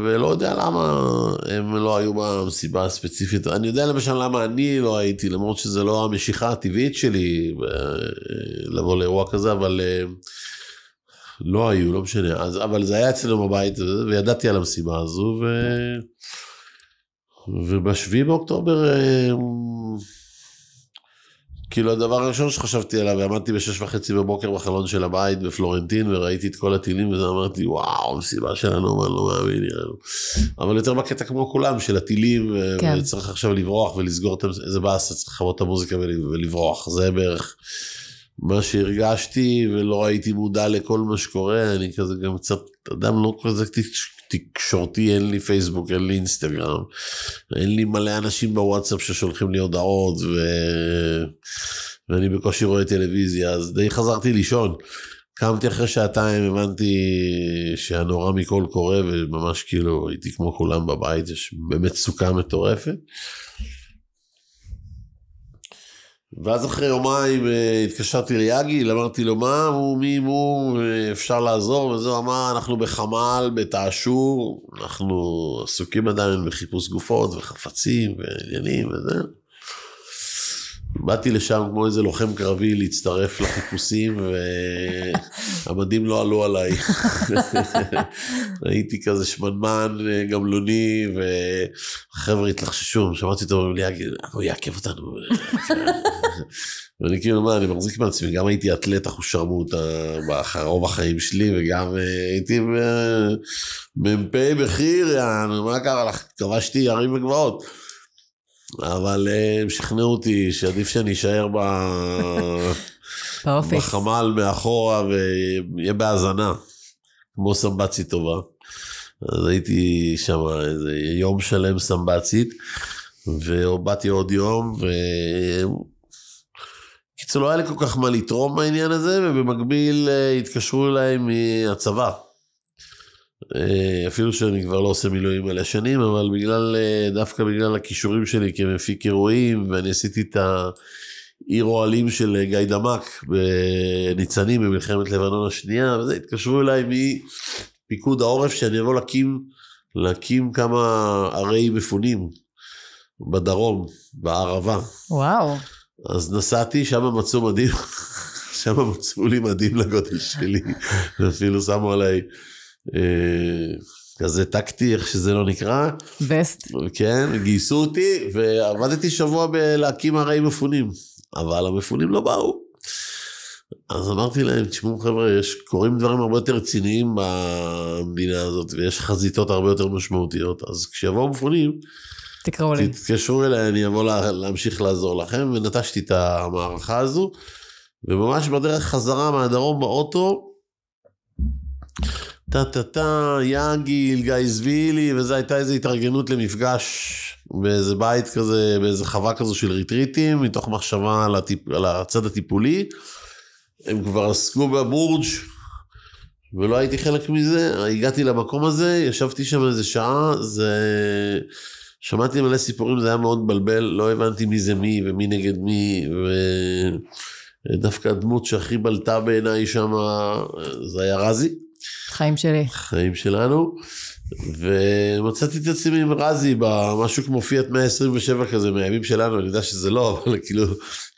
ולא יודע למה הם לא היו במסיבה הספציפית. אני יודע למשל למה אני לא הייתי, למרות שזה לא המשיכה הטבעית שלי לבוא לאירוע כזה, אבל לא היו, לא משנה. אבל זה היה אצלנו בבית, וידעתי על המסיבה הזו, ובשביעי באוקטובר, כאילו הדבר הראשון שחשבתי עליו, ועמדתי ב6:30 בבוקר בחלון של הבית בפלורנטין, וראיתי את כל הטילים, וזה אמרתי, וואו, מסיבה שלנו, אני לא מאמין, אבל יותר בקטע כמו כולם, של הטילים, כן. וצריך עכשיו לברוח ולסגור איזה באסה, צריך לחוות את המוזיקה ולברוח, זה בערך מה שהרגשתי, ולא הייתי מודע לכל מה שקורה, אני כזה גם קצת, אדם לא כזה תקשורתי, אין לי פייסבוק, אין לי אינסטגרם, אין לי מלא אנשים בוואטסאפ ששולחים לי הודעות, ואני בקושי רואה טלוויזיה, אז די חזרתי לישון. קמתי אחרי 2 שעתיים, הבנתי שהנורא מכל קורה, וממש כאילו הייתי כמו כולם בבית, יש באמת סוכה מטורפת. ואז אחרי יומיים התקשרתי ליאגי, אמרתי לו מה, מי הוא, אפשר לעזור, וזהו אמר, אנחנו בחמ"ל, בתעשור, אנחנו עסוקים עדיין בחיפוש גופות וחפצים ועניינים וזה. באתי לשם כמו איזה לוחם קרבי להצטרף לחיפושים, והמדים לא עלו עליי. הייתי כזה שמנמן, גמלוני, וחבר'ה התלחששו, שמעתי אותו, הוא יעכב אותנו. ואני כאילו, מה, אני מחזיק מעצמי, גם הייתי אתלט אחושרמוט רוב החיים שלי, וגם הייתי מ"פ בחיר, מה קרה לך? כבשתי ערים וגבעות. אבל הם שכנעו אותי שעדיף שאני אשאר בחמ"ל מאחורה ויהיה בהזנה, כמו סמבצית טובה. אז הייתי שם איזה יום שלם סמבצית, ובאתי עוד יום, קיצור לא היה לי כל כך מה לתרום בעניין הזה, ובמקביל התקשרו אליי מהצבא. אפילו שאני כבר לא עושה מילואים מלא שנים, אבל דווקא בגלל הכישורים שלי כמפיק אירועים, ואני עשיתי את העיר אוהלים של גיא דמק בניצנים במלחמת לבנון השנייה, וזה התקשרו אליי מפיקוד העורף שאני אבוא להקים כמה ערי מפונים בדרום, בערבה. וואו. אז נסעתי, שם מצאו מדים, שם מצאו לי מדים לגודל שלי, ואפילו שמו עליי כזה טקטי, איך שזה לא נקרא. וסט. כן, גייסו אותי, ועבדתי שבוע בלהקים ערי מפונים, אבל המפונים לא באו. אז אמרתי להם, תשמעו חבר'ה, קוראים דברים הרבה יותר רציניים במדינה הזאת, ויש חזיתות הרבה יותר משמעותיות, אז כשיבואו מפונים, תקראו לי. תתקשרו אליי, אני אבוא להמשיך לעזור לכם, ונטשתי את המערכה הזו, וממש בדרך חזרה מהדרום באוטו, יאגיל, גיא זבילי, וזו הייתה איזו התארגנות למפגש באיזה בית כזה, באיזה חווה כזו של ריטריטים, מתוך מחשבה על הצד הטיפולי. הם כבר עסקו בבורג' ולא הייתי חלק מזה. הגעתי למקום הזה, ישבתי שם איזה שעה, שמעתי מלא סיפורים, זה היה מאוד בלבל, לא הבנתי מי זה מי ומי נגד מי, ודווקא הדמות שהכי בלטה בעיניי שם, זה היה רזי. חיים שלי. חיים שלנו, ומצאתי את עצמי עם רזי במשהו כמו פיאט 127 כזה, מהימים שלנו, אני יודע שזה לא, אבל כאילו,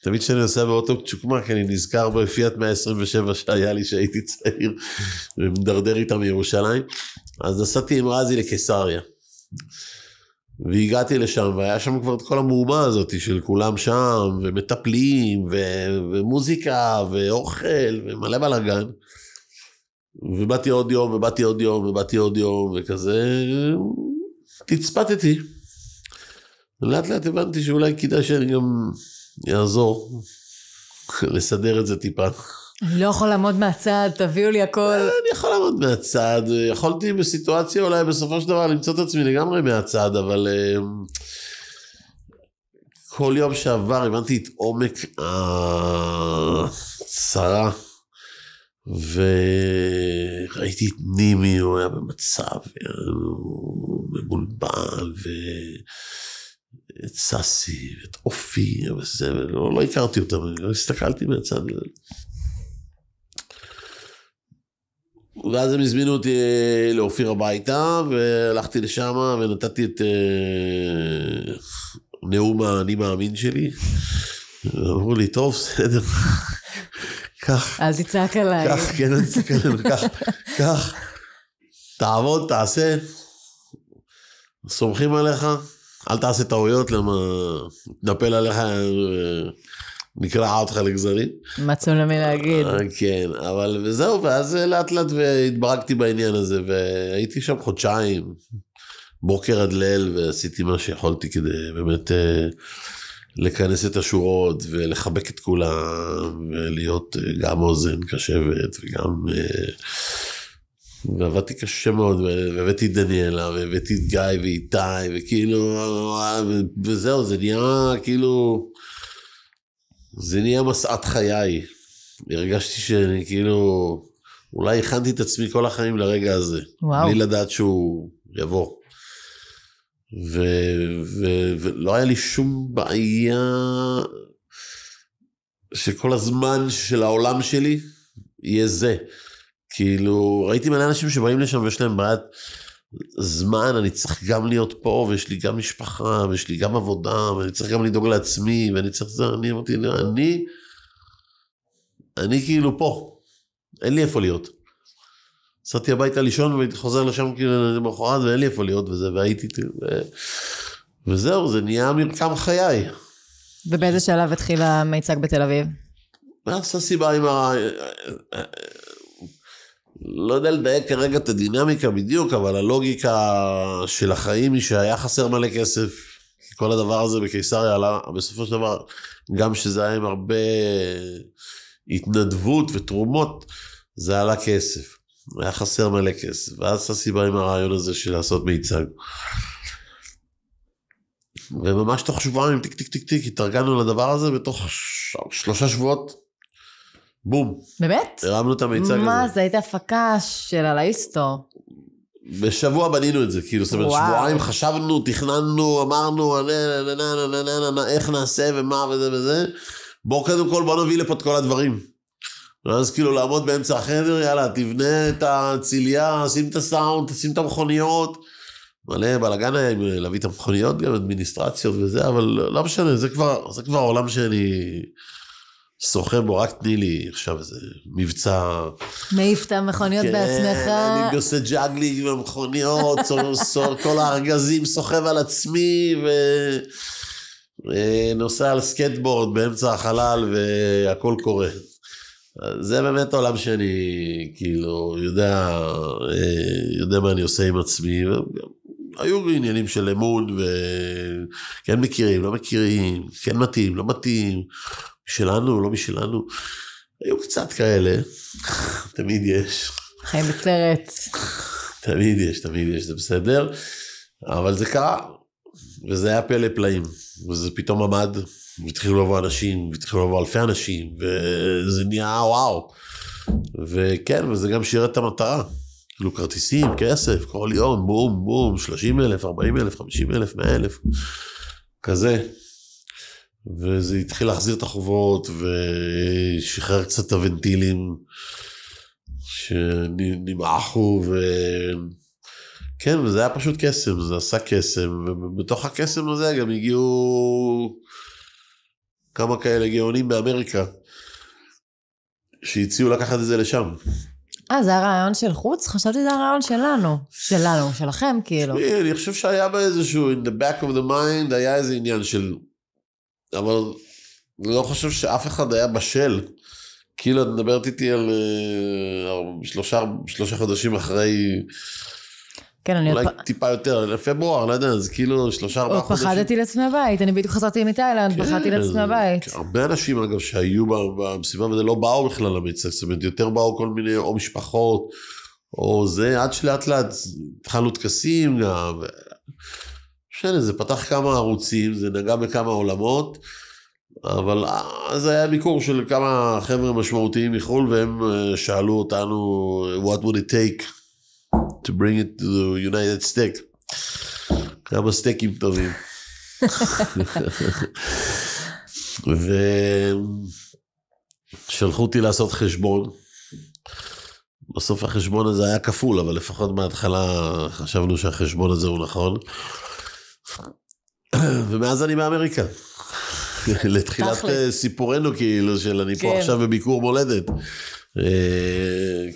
תמיד שאני נוסע באוטו צ'וקמה, כי אני נזכר בפיאט 127 שהיה לי שהייתי צעיר, ומדרדר איתה מירושלים, אז נסעתי עם רזי לקיסריה, והגעתי לשם, והיה שם כבר את כל המהומה הזאת, של כולם שם, ומטפלים, ומוזיקה, ואוכל, ומלא בלגן, ובאתי עוד יום, ובאתי עוד יום, וכזה, תצפתתי. לאט לאט הבנתי שאולי כדאי שאני גם יעזור, לסדר את זה טיפה. אני לא יכול לעמוד מהצד, תביאו לי הכל. אני יכול לעמוד מהצד, יכולתי בסיטואציה אולי בסופו של דבר למצוא את עצמי לגמרי מהצד, אבל כל יום שעבר הבנתי את עומק הצרה, וראיתי את נימי, הוא היה במצב מבולבל, ואת ססי, ואת אופי, וזה, לא הכרתי אותם, לא הסתכלתי מהצד. ואז הם הזמינו אותי לאופיר הביתה, והלכתי לשם, ונתתי את נאום האני מאמין שלי. אמרו לי, טוב, בסדר. כך. אל תצעק עליי. כך, כן, אני תצעק עליי, כך. תעבוד, תעשה. סומכים עליך, אל תעשה טעויות, למה נפל עליך, נקרע אותך לגזרים. מצאו למי להגיד. כן, אבל וזהו, ואז לאט לאט והתברגתי בעניין הזה, והייתי שם חודשיים, בוקר עד ליל, ועשיתי מה שיכולתי כדי באמת לכנס את השורות, ולחבק את כולם, ולהיות גם אוזן קשבת, וגם... ועבדתי קשה מאוד, והבאתי את דניאלה, והבאתי את גיא ואיתי, וכאילו, וזהו, זה נהיה כאילו... זה נהיה מסעת חיי. הרגשתי שאני כאילו, אולי הכנתי את עצמי כל החיים לרגע הזה. וואו. בלי לדעת שהוא יבוא. ולא היה לי שום בעיה שכל הזמן של העולם שלי יהיה זה. כאילו, ראיתי מלא אנשים שבאים לשם ויש להם בעיית זמן, אני צריך גם להיות פה, ויש לי גם משפחה, ויש לי גם עבודה, ואני צריך גם לדאוג לעצמי, ואני צריך זה, אני אמרתי, אני כאילו פה, אין לי איפה להיות. נסעתי הביתה לישון, והייתי חוזר לשם כאילו למחרת, ואין לי איפה להיות, והייתי, וזהו, זה נהיה מרקם חיי. ובאיזה שלב התחיל המיצג בתל אביב? עשה סיבה עם לא יודע לדייק כרגע את הדינמיקה בדיוק, אבל הלוגיקה של החיים היא שהיה חסר מלא כסף, כל הדבר הזה בקיסריה עלה, בסופו של דבר, גם שזה היה עם הרבה התנדבות ותרומות, זה עלה כסף, היה חסר מלא כסף, ואז הסיבה עם הרעיון הזה של לעשות מיצג. וממש תוך שבועיים, טיק טיק טיק טיק, התארגנו לדבר הזה, בתוך 3 שבועות, בום. באמת? הרמנו את המיצג הזה. מה, זה הייתה הפקה של הלאיסטו. בשבוע בנינו את זה, כאילו, זאת אומרת, שבועיים חשבנו, תכננו, אמרנו, איך נעשה ומה וזה וזה, קודם כל בוא נביא לפה את כל הדברים. ואז כאילו לעמוד באמצע החדר, יאללה, תבנה את הציליה, שים את הסאונד, תשים את המכוניות, מלא בלגן היה להביא את המכוניות, גם אדמיניסטרציות וזה, אבל לא משנה, זה כבר עולם שאני... סוחר בו, רק תני לי עכשיו איזה מבצע. מעיף את המכוניות בעצמך. אני עושה ג'אגלי עם המכוניות, כל הארגזים סוחב על עצמי, ונוסע על סקטבורד באמצע החלל, והכל קורה. זה באמת העולם שאני, כאילו, יודע מה אני עושה עם עצמי, היו עניינים של אמון, וכן מכירים, לא מכירים, כן מתאים, לא מתאים, משלנו, לא משלנו, היו קצת כאלה, תמיד יש. חיים בסרט. תמיד יש, זה בסדר, אבל זה קרה, וזה היה פלא פלאים, וזה פתאום עמד, והתחילו לבוא אנשים, והתחילו לבוא אלפי אנשים, וזה נהיה וואו, וכן, וזה גם שירת את המטרה, כאילו כרטיסים, כסף, כל יום, בום, בום, 30,000, 40,000, 50,000, 100,000, כזה, וזה התחיל להחזיר את החובות, ושחרר קצת את הוונטילים, שנמעכו, כן, וזה היה פשוט קסם, זה עשה קסם, ובתוך הקסם הזה גם הגיעו כמה כאלה גאונים באמריקה, שהציעו לקחת את זה לשם. זה היה רעיון של חוץ? חשבתי זה הרעיון שלנו, שלכם כאילו. אני חושב שהיה באיזשהו, in the back of the mind, היה איזה עניין של, אבל אני לא חושב שאף אחד היה בשל, כאילו את מדברת איתי על 3 חודשים אחרי, כן, אני אולי טיפה יותר, לפברואר, לא יודע, זה כאילו 3-4 חודשים. עוד פחדתי לעצמי הבית, אני בדיוק חזרתי מתאילנד, פחדתי לעצמי הבית. הרבה אנשים, אגב, שהיו במסיבה, וזה לא באו בכלל למצעד, זאת אומרת, יותר באו כל מיני, או משפחות, או זה, עד שלאט לאט, התחלנו טקסים גם, זה פתח כמה ערוצים, זה נגע בכמה עולמות, אבל אז היה ביקור של כמה חבר'ה משמעותיים מחול, והם שאלו אותנו, what would it take to bring it to the United States? כמה סטייקים טובים. ושלחו אותי לעשות חשבון. בסוף החשבון הזה היה כפול, אבל לפחות מההתחלה חשבנו שהחשבון הזה הוא נכון. ומאז אני באמריקה. לתחילת סיפורנו כאילו, של אני פה עכשיו בביקור מולדת.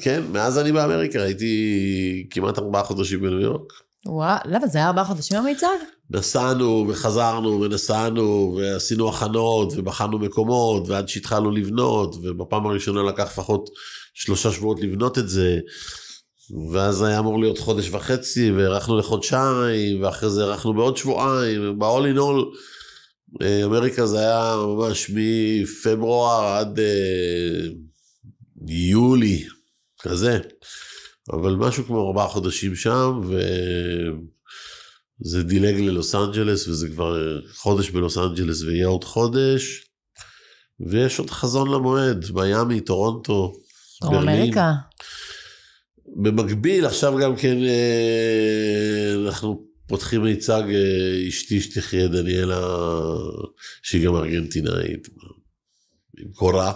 כן, מאז אני באמריקה, הייתי כמעט 4 חודשים בניו יורק. וואו, למה זה היה 4 חודשים המיצג? נסענו וחזרנו ונסענו ועשינו הכנות ובחנו מקומות ועד שהתחלנו לבנות, ובפעם הראשונה לקח לפחות 3 שבועות לבנות את זה, ואז היה אמור להיות 1.5 חודשים, והארכנו לחודשיים, ואחרי זה הארכנו בעוד 2 שבועות, ב-all in all, אמריקה זה היה ממש מפברואר עד יולי, כזה, אבל משהו כמו 4 חודשים שם, וזה דילג ללוס אנג'לס, וזה כבר חודש בלוס אנג'לס, ויהיה עוד חודש, ויש עוד חזון למועד, מיאמי, טורונטו, ברלין. אמריקה. במקביל, עכשיו גם כן, אנחנו פותחים מיצג, אשתי שתחיה דניאלה, שהיא גם ארגנטינאית, עם קורה,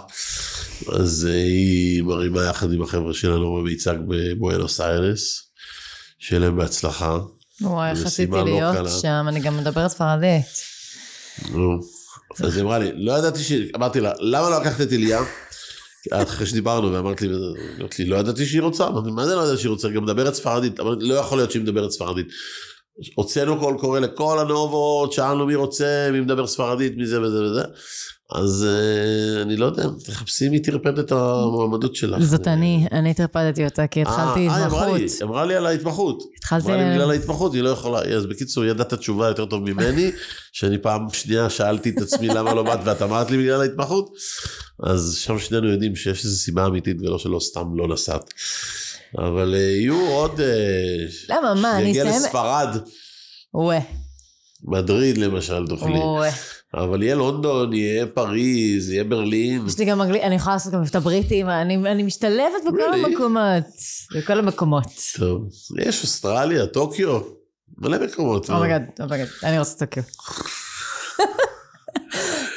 אז היא מרימה יחד עם החבר'ה שלנו במיצג בבואנוס איירס, שיהיה להם בהצלחה. וואי, איך רציתי להיות שם, אני גם מדברת ספרדית. אז היא אמרה לי, לא ידעתי אמרתי לה, למה לא לקחת את אליה? אחרי שדיברנו ואמרת לי, לא ידעתי שהיא רוצה, אמרתי, מה זה לא ידעתי שהיא רוצה? גם מדברת ספרדית, אמרתי, לא יכול להיות שהיא מדברת ספרדית. הוצאנו קול קורא לכל הנובות, שאלנו מי רוצה, מי מדבר ספרדית, מי זה וזה וזה, אז אני לא יודע, תחפשי מי תרפד את המועמדות שלך. זאת אני תרפדתי אותה, כי התחלתי התמחות. אמרה לי על ההתמחות. אמרה לי בגלל ההתמחות, היא לא יכולה, אז בקיצור, ידעת התשובה יותר טוב ממני, שאני פעם שנייה שאלתי את עצמי למה לא באת, ואת אמרת לי בגלל ההתמחות, אז שם שנינו יודעים שיש איזו סיבה אמיתית, ולא שלא סתם לא נסעת. אבל יהיו עוד... למה, מה, אני אסיים... שיגיע לספרד. מדריד למשל תוכלי. אבל יהיה לונדון, יהיה פריז, יהיה ברלין. יש לי גם אנגלית, אני יכולה לעשות גם את הבריטים, אני משתלבת בכל המקומות. בכל המקומות. טוב, יש אוסטרליה, טוקיו, מלא מקומות. אומייגד, אני רוצה טוקיו.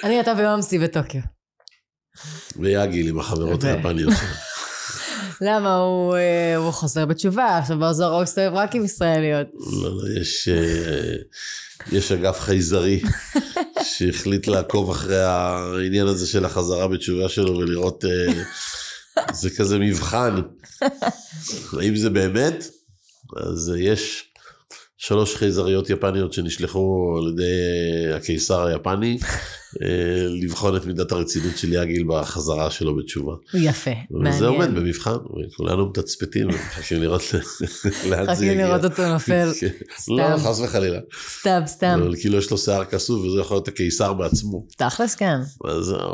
אני אתה ויומסי בטוקיו. ויאגיל עם החברות היפניות. למה? הוא חוזר בתשובה, עכשיו באזור הוא מסתובב רק עם ישראליות. לא, יש אגף חייזרי שהחליט לעקוב אחרי העניין הזה של החזרה בתשובה שלו ולראות, זה כזה מבחן. האם זה באמת? אז יש 3 חייזריות יפניות שנשלחו על ידי הקיסר היפני, לבחון את מידת הרצינות של יאגיל בחזרה שלו בתשובה. יפה, מעניין. וזה עומד במבחן, כולנו מתצפתים, חכים לראות לאן זה חכים יגיע. לראות אותו נופל, לא, חס וחלילה. סתם. כאילו יש לו שיער כסוף, וזה יכול להיות הקיסר בעצמו. תכלס כן.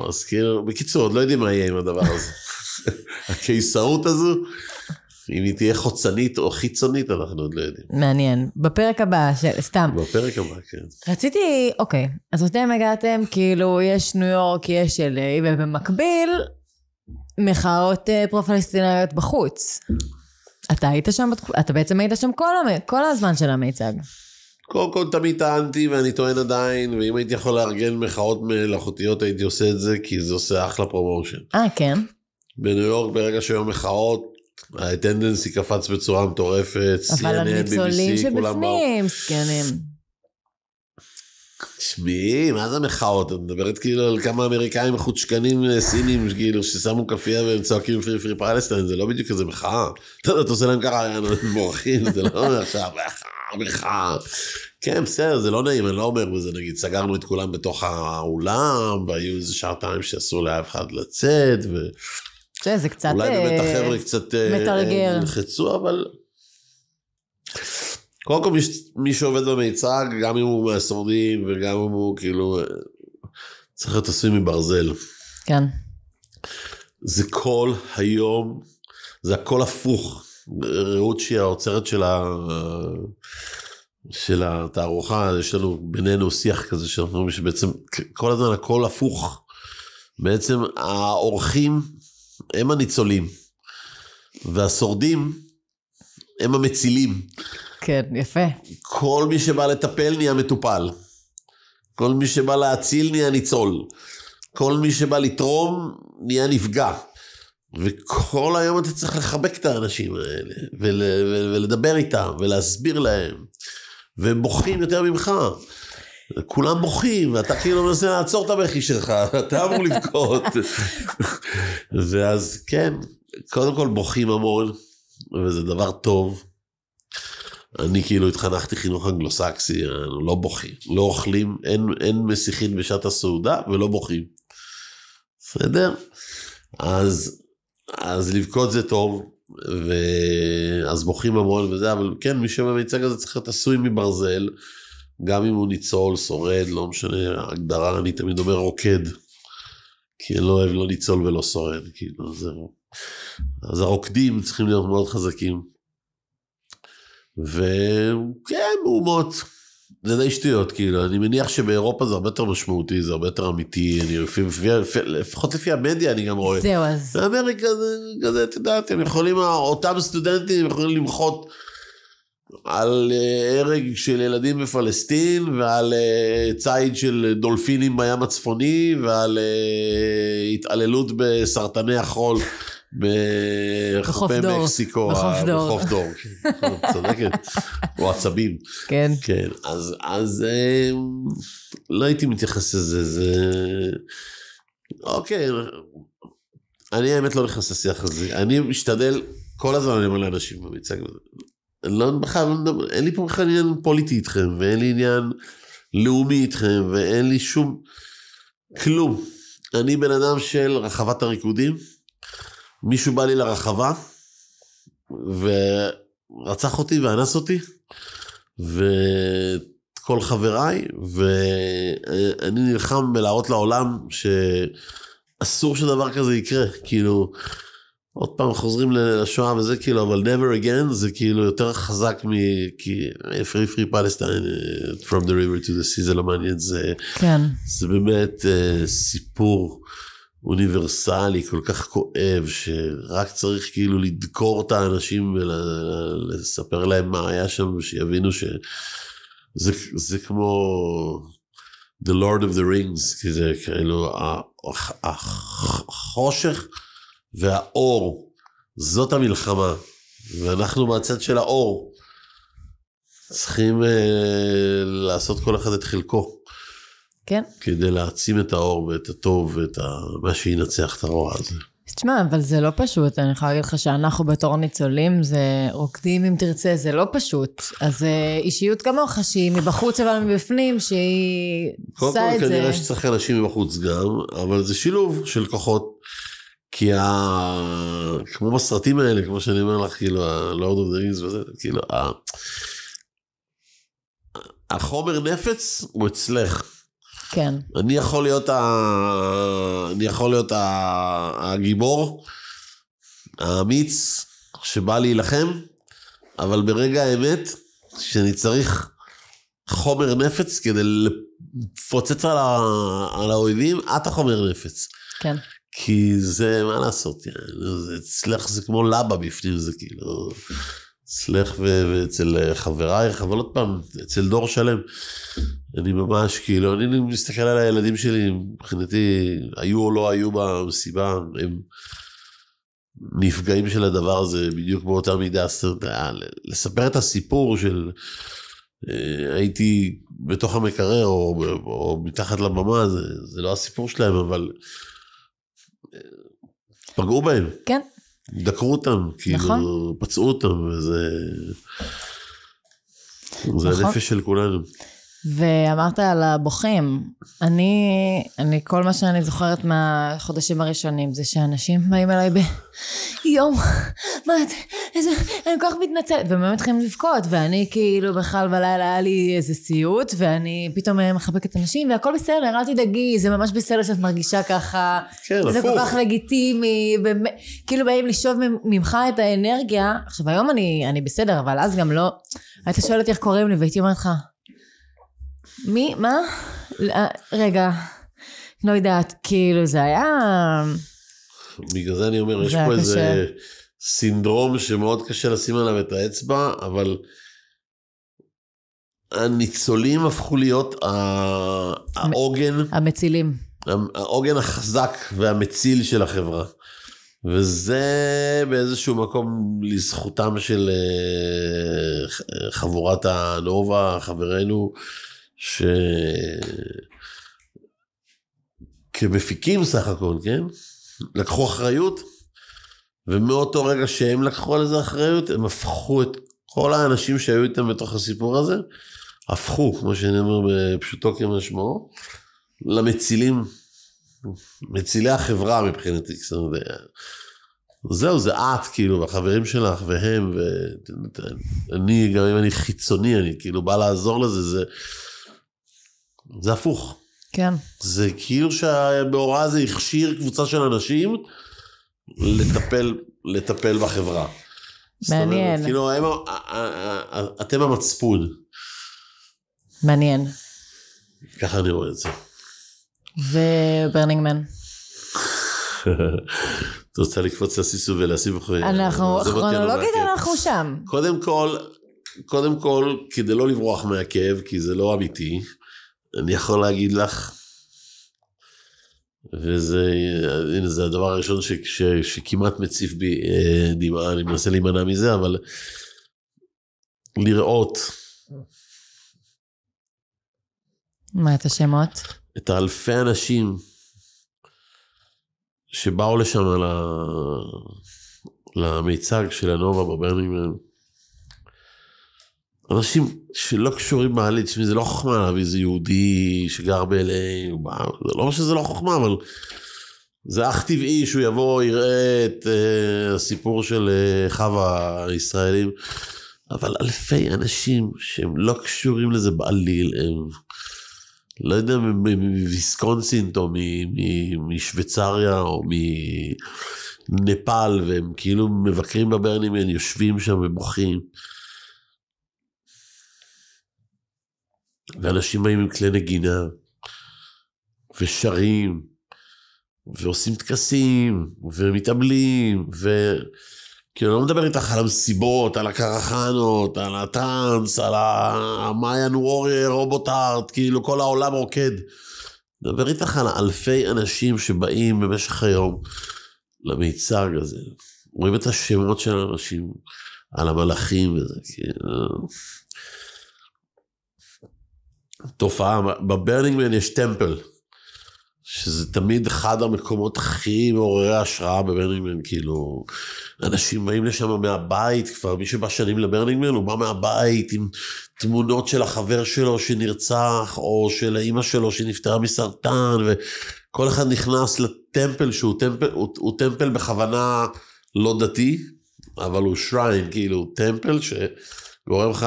אז כאילו, בקיצור, עוד לא יודעים מה יהיה עם הדבר הזה. הקיסרות הזו, אם היא תהיה חוצנית או חיצונית, אנחנו עוד לא יודעים. מעניין. בפרק הבא, סתם. בפרק הבא, כן. רציתי, אוקיי, אז אתם הגעתם, כאילו, יש ניו יורק, יש LA, ובמקביל, מחאות פרו-פלסטיניות בחוץ. אתה היית שם, אתה בעצם היית שם כל הזמן של המיצג. קודם כל תמיד טענתי, ואני טוען עדיין, ואם הייתי יכול לארגן מחאות מלאכותיות, הייתי עושה את זה, כי זה עושה אחלה פרומושן. כן. בניו יורק, ברגע שהיום מחאות, הטנדנסי קפץ בצורה מטורפת, אבל הניצולים שבפנים, סקנים. שמי, מה זה מחאות? את מדברת כאילו על כמה אמריקאים חוצ'קנים סינים, כאילו ששמו כפייה והם צועקים פרי פלסטיין, זה לא בדיוק איזה מחאה. אתה עושה להם ככה, מורחים, זה לא עכשיו, מחאה. כן, בסדר, זה לא נעים, אני לא אומר בזה, נגיד, סגרנו את כולם בתוך האולם, והיו איזה שעתיים שאסור לאף אחד לצאת, זה קצת אולי באמת החבר'ה קצת מתרגר. לחצו, אבל קודם כל מי שעובד במיצג, גם אם הוא מהשורדים, וגם אם הוא כאילו, צריך להיות עשוי מברזל. כן. זה כל היום, זה הכל הפוך. רעות שהיא האוצרת של התערוכה, יש לנו בינינו שיח כזה, שאנחנו אומרים שבעצם כל הזמן הכל הפוך. בעצם האורחים הם הניצולים, והשורדים הם המצילים. כן, יפה. כל מי שבא לטפל נהיה מטופל. כל מי שבא להציל נהיה ניצול. כל מי שבא לתרום נהיה נפגע. וכל היום אתה צריך לחבק את האנשים האלה, ולדבר איתם, ולהסביר להם. והם בוכים יותר ממך. כולם בוכים, ואתה כאילו מנסה לעצור את הבכי שלך, אתה אמור לבכות. ואז כן, קודם כל בוכים המון, וזה דבר טוב. אני כאילו התחנכתי חינוך אנגלוסקסי, לא בוכים, לא אוכלים, אין מסיחין בשעת הסעודה, ולא בוכים. בסדר? אז לבכות זה טוב, ואז בוכים המון וזה, אבל כן, מי שבמיצג הזה צריך להיות עשוי מברזל, גם אם הוא ניצול, שורד, לא משנה, הגדרה, אני תמיד אומר רוקד, כי אני לא אוהב לא ניצול ולא שורד, כאילו, אז הרוקדים צריכים להיות מאוד חזקים, וכן, מהומות, זה די שטויות, כאילו, אני מניח שבאירופה זה הרבה יותר משמעותי, זה הרבה יותר אמיתי, לפחות לפי המדיה אני גם רואה. זהו, אז... באמריקה זה, אתה יודע, אתם יכולים, אותם סטודנטים יכולים למחות על הרג של ילדים בפלסטין, ועל ציד של דולפינים בים הצפוני, ועל התעללות בסרטני החול בחופי מקסיקו, בחוף דור, צודקת, או עצבים. כן. כן, אז לא הייתי מתייחס לזה, זה... אוקיי, אני האמת לא נכנס לשיח הזה, אני משתדל, כל הזמן אני אומר לאנשים במיצג, אין לי פה בכלל עניין פוליטי איתכם, ואין לי עניין לאומי איתכם, ואין לי שום כלום. אני בן אדם של רחבת הריקודים, מישהו בא לי לרחבה, ורצח אותי ואנס אותי, וכל חבריי, ואני נלחם בלהראות לעולם, שאסור שדבר כזה יקרה, כאילו, עוד פעם חוזרים לשואה וזה כאילו, אבל never again זה כאילו יותר חזק כי free Palestine from the river to the sea זה לא מעניין, זה באמת סיפור אוניברסלי כל כך כואב שרק צריך כאילו לדקור את האנשים ולספר להם מה היה שם ושיבינו שזה כמו The Lord of the Rings, כי זה כאילו החושך והאור, זאת המלחמה, ואנחנו מהצד של האור, צריכים לעשות כל אחד את חלקו, כן. כדי להעצים את האור ואת הטוב ואת מה שינצח את הרוע הזה. תשמע, אבל זה לא פשוט, אני יכולה להגיד לך שאנחנו בתור ניצולים, זה רוקדים אם תרצה, זה לא פשוט, אז אישיות כמוך שהיא מבחוץ אבל מבפנים, שהיא עושה את זה. כנראה שצריך אנשים מבחוץ גם, אבל זה שילוב של כוחות, כי כמו בסרטים האלה, כמו שאני אומר לך, כאילו, ה-Lord of the Rings וזה, כאילו, החומר נפץ הוא אצלך. כן. אני יכול להיות הגיבור, האמיץ, שבא להילחם, אבל ברגע האמת, שאני צריך חומר נפץ, כדי לפוצץ על האויבים, את החומר נפץ. כן. כי זה, מה לעשות, אצלך זה כמו לבה בפנים, זה כאילו, אצלך ואצל חברייך, אבל עוד פעם, אצל דור שלם, אני ממש כאילו, אני מסתכל על הילדים שלי, מבחינתי, היו או לא היו במסיבה, הם נפגעים של הדבר הזה, בדיוק באותה מידה, לספר את הסיפור של, הייתי בתוך המקרר, או מתחת לבמה, זה לא הסיפור שלהם, אבל, פגעו בהם. כן. דקרו אותם, כאילו, נכון. פצעו אותם, וזה... נכון. זה הנפש של כולנו. ואמרת על הבוכים, אני כל מה שאני זוכרת מהחודשים הראשונים, זה שאנשים באים אליי יום, מה את, אני כל כך מתנצלת, והם מתחילים לבכות, ואני כאילו בכלל בלילה היה לי איזה סיוט, ואני פתאום מחבקת את אנשים, והכל בסדר, אל תדאגי, זה ממש בסדר שאת מרגישה ככה, כן, זה הפוך. כל כך לגיטימי, כאילו באים לשאוב ממך את האנרגיה, עכשיו היום אני בסדר, אבל אז גם לא, היית שואלת איך קוראים לי, והייתי אומרת לך, מי? מה? רגע, לא יודעת, כאילו זה היה... בגלל זה אני אומר, יש פה איזה סינדרום שמאוד קשה לשים עליו את האצבע, אבל הניצולים הפכו להיות העוגן, המצילים. העוגן החזק והמציל של החברה. וזה באיזשהו מקום לזכותם של חבורת הנובה, חברינו, כמפיקים סך הכל, כן? לקחו אחריות, ומאותו רגע שהם לקחו על איזה אחריות, הם הפכו את כל האנשים שהיו איתם בתוך הסיפור הזה, הפכו, כמו שאני אומר בפשוטו כמשמעו, למצילים, מצילי החברה מבחינתי, זהו, זה את, כאילו, והחברים שלך, והם, ואני, גם אם אני חיצוני, אני כאילו בא לעזור לזה, זה הפוך. כן. זה כאילו שהמאורע הזה הכשיר קבוצה של אנשים לטפל בחברה. מעניין. זאת אומרת, כאילו, אתם המצפון. מעניין. ככה אני רואה את זה. וברנינג מן. אתה רוצה לקפוץ לסיסו ולהסיב אחרי... אנחנו, כרונולוגית אנחנו שם. קודם כל, כדי לא לברוח מהכאב, כי זה לא אמיתי, אני יכול להגיד לך, וזה הדבר הראשון שכמעט מציף בי דמעה, אני מנסה להימנע מזה, אבל לראות מה את השמות? את האלפי אנשים שבאו לשם למיצג של הנובה בברנינגמן, אנשים שלא קשורים מעלית, זה לא חוכמה להביא איזה יהודי שגר ב-LA, זה לא שזה לא חוכמה, אבל זה אך טבעי שהוא יבוא, יראה את הסיפור של חווה הישראלים, אבל אלפי אנשים שהם לא קשורים לזה בעליל, הם לא יודע, מוויסקונסין או משוויצריה או מנפאל, והם כאילו מבקרים בברנינגמן, יושבים שם ובוכים, ואנשים באים עם כלי נגינה, ושרים, ועושים טקסים, ומתאבלים, כאילו לא מדבר איתך על המסיבות, על הקרחנות, על הטרנס, על המאיין וורייר, רובוטארט, כאילו כל העולם רוקד. מדבר איתך על אלפי אנשים שבאים במשך היום למיצג הזה. רואים את השמות של האנשים, על המלאכים וזה, כאילו... תופעה, בברנינגמן יש טמפל, שזה תמיד אחד המקומות הכי מעוררי השראה בברנינגמן, כאילו, אנשים באים לשם מהבית, כבר מי שבא שנים לברנינגמן, הוא בא מהבית עם תמונות של החבר שלו שנרצח, או של האמא שלו שנפטרה מסרטן, וכל אחד נכנס לטמפל, שהוא טמפל, הוא טמפל בכוונה לא דתי, אבל הוא שריין, כאילו, טמפל שגורם לך...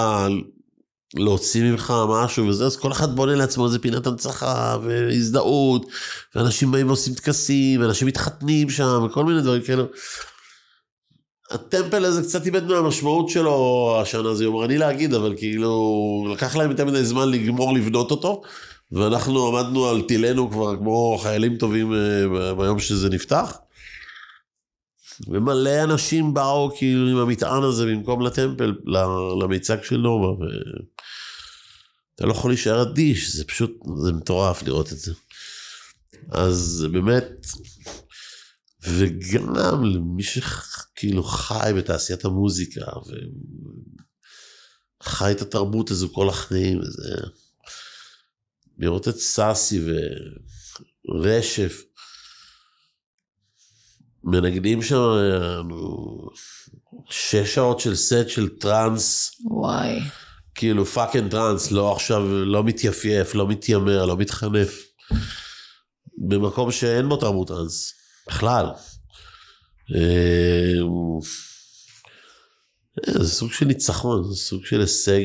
להוציא ממך משהו וזה, אז כל אחד בונה לעצמו איזה פינת הנצחה והזדהות, ואנשים באים ועושים טקסים, ואנשים מתחתנים שם, וכל מיני דברים כאלו. הטמפל הזה קצת איבד מהמשמעות שלו, השנה זה יומרני להגיד, אבל כאילו, לקח להם יותר מדי זמן לגמור לבנות אותו, ואנחנו עמדנו על תילנו כבר כמו חיילים טובים ביום שזה נפתח, ומלא אנשים באו כאילו עם המטען הזה במקום לטמפל, למיצג של נובה, ואתה לא יכול להישאר אדיש, זה פשוט, זה מטורף לראות את זה. אז באמת, וגם למי שכאילו חי בתעשיית המוזיקה, וחי את התרבות הזו כל החיים, וזה, לראות את סאסי ורשף, מנגנים שם 6 שעות של סט של טרנס. וואי. כאילו פאקינג טרנס, לא עכשיו, לא מתייפייף, לא מתיימר, לא מתחנף. במקום שאין בו תרבות טרנס, בכלל. זה סוג של ניצחון, זה סוג של הישג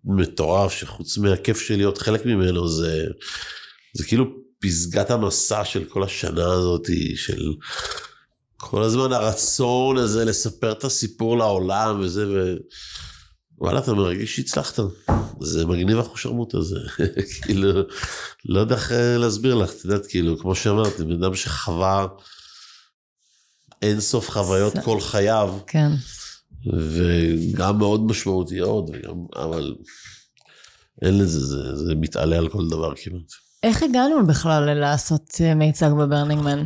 מטורף, שחוץ מהכיף של להיות חלק ממנו, זה כאילו פסגת המסע של כל השנה הזאת, של כל הזמן הרצון הזה לספר את הסיפור לעולם וזה, וואלה, אתה מרגיש שהצלחת, זה מגניב החושרמות הזה, כאילו, לא יודע איך להסביר לך, אתה יודעת, כאילו, כמו שאמרתי, בן אדם שחווה אין סוף חוויות כל חייו, כן. וגם מאוד משמעותיות, אבל אין לזה, זה מתעלה על כל דבר כמעט. איך הגענו בכלל לעשות מיצג בברנינג מן?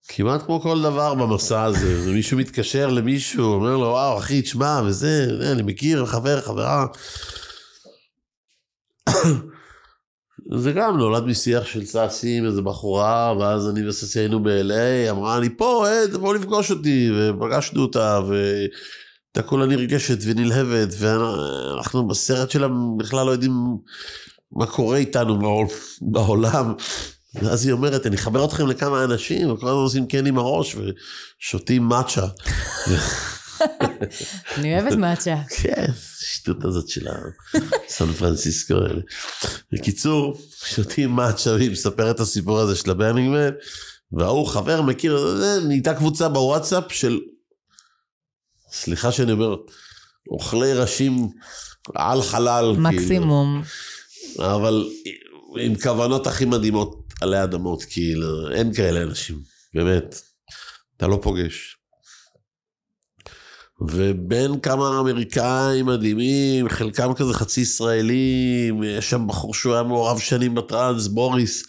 כמעט כמו כל דבר במסע הזה, מישהו מתקשר למישהו, אומר לו, וואו, אחי, תשמע, וזה, אני מכיר, חברה. זה גם נולד משיח של ססי עם איזו בחורה, ואז אני וססי היינו ב-LA, אמרה, אני פה, בוא לפגוש אותי, ופגשנו אותה, והייתה כולה נרגשת ונלהבת, ואנחנו בסרט שלה בכלל לא יודעים מה קורה איתנו בעולם, ואז היא אומרת, אני אחבר אתכם לכמה אנשים, וכל הזמן עושים כן עם הראש, ושותים מאצ'ה. אני אוהבת מאצ'ה. כן, שטות הזאת של סן פרנסיסקו. בקיצור, שותים מאצ'ה, והיא מספר את הסיפור הזה של הברנינג מן, והוא חבר מכיר, נהייתה קבוצה בוואטסאפ של, סליחה שאני אומר, אוכלי ראשים על חלל. מקסימום. אבל עם כוונות הכי מדהימות עלי אדמות, כאילו, אין כאלה אנשים, באמת, אתה לא פוגש. ובין כמה אמריקאים מדהימים, חלקם כזה חצי ישראלים, יש שם בחור שהוא היה מעורב שנים בטרנס, בוריס,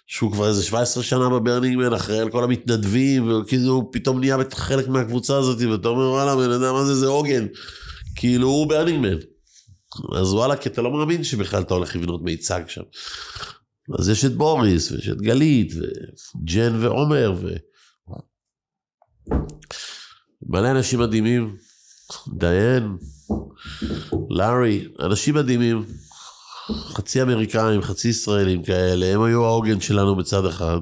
שהוא כבר איזה 17 שנה בברנינג מן, אחרי על כל המתנדבים, וכאילו הוא פתאום נהיה חלק מהקבוצה הזאת, ואתה אומר, וואלה, בן אדם הזה זה עוגן, כאילו הוא ברנינג מן. אז וואלה, כי אתה לא מאמין שבכלל אתה הולך לבנות מיצג שם. אז יש את בוריס, ויש את גלית, וג'ן ועומר, מלא אנשים מדהימים, דיין, לארי, אנשים מדהימים, חצי אמריקאים, חצי ישראלים כאלה, הם היו העוגן שלנו בצד אחד.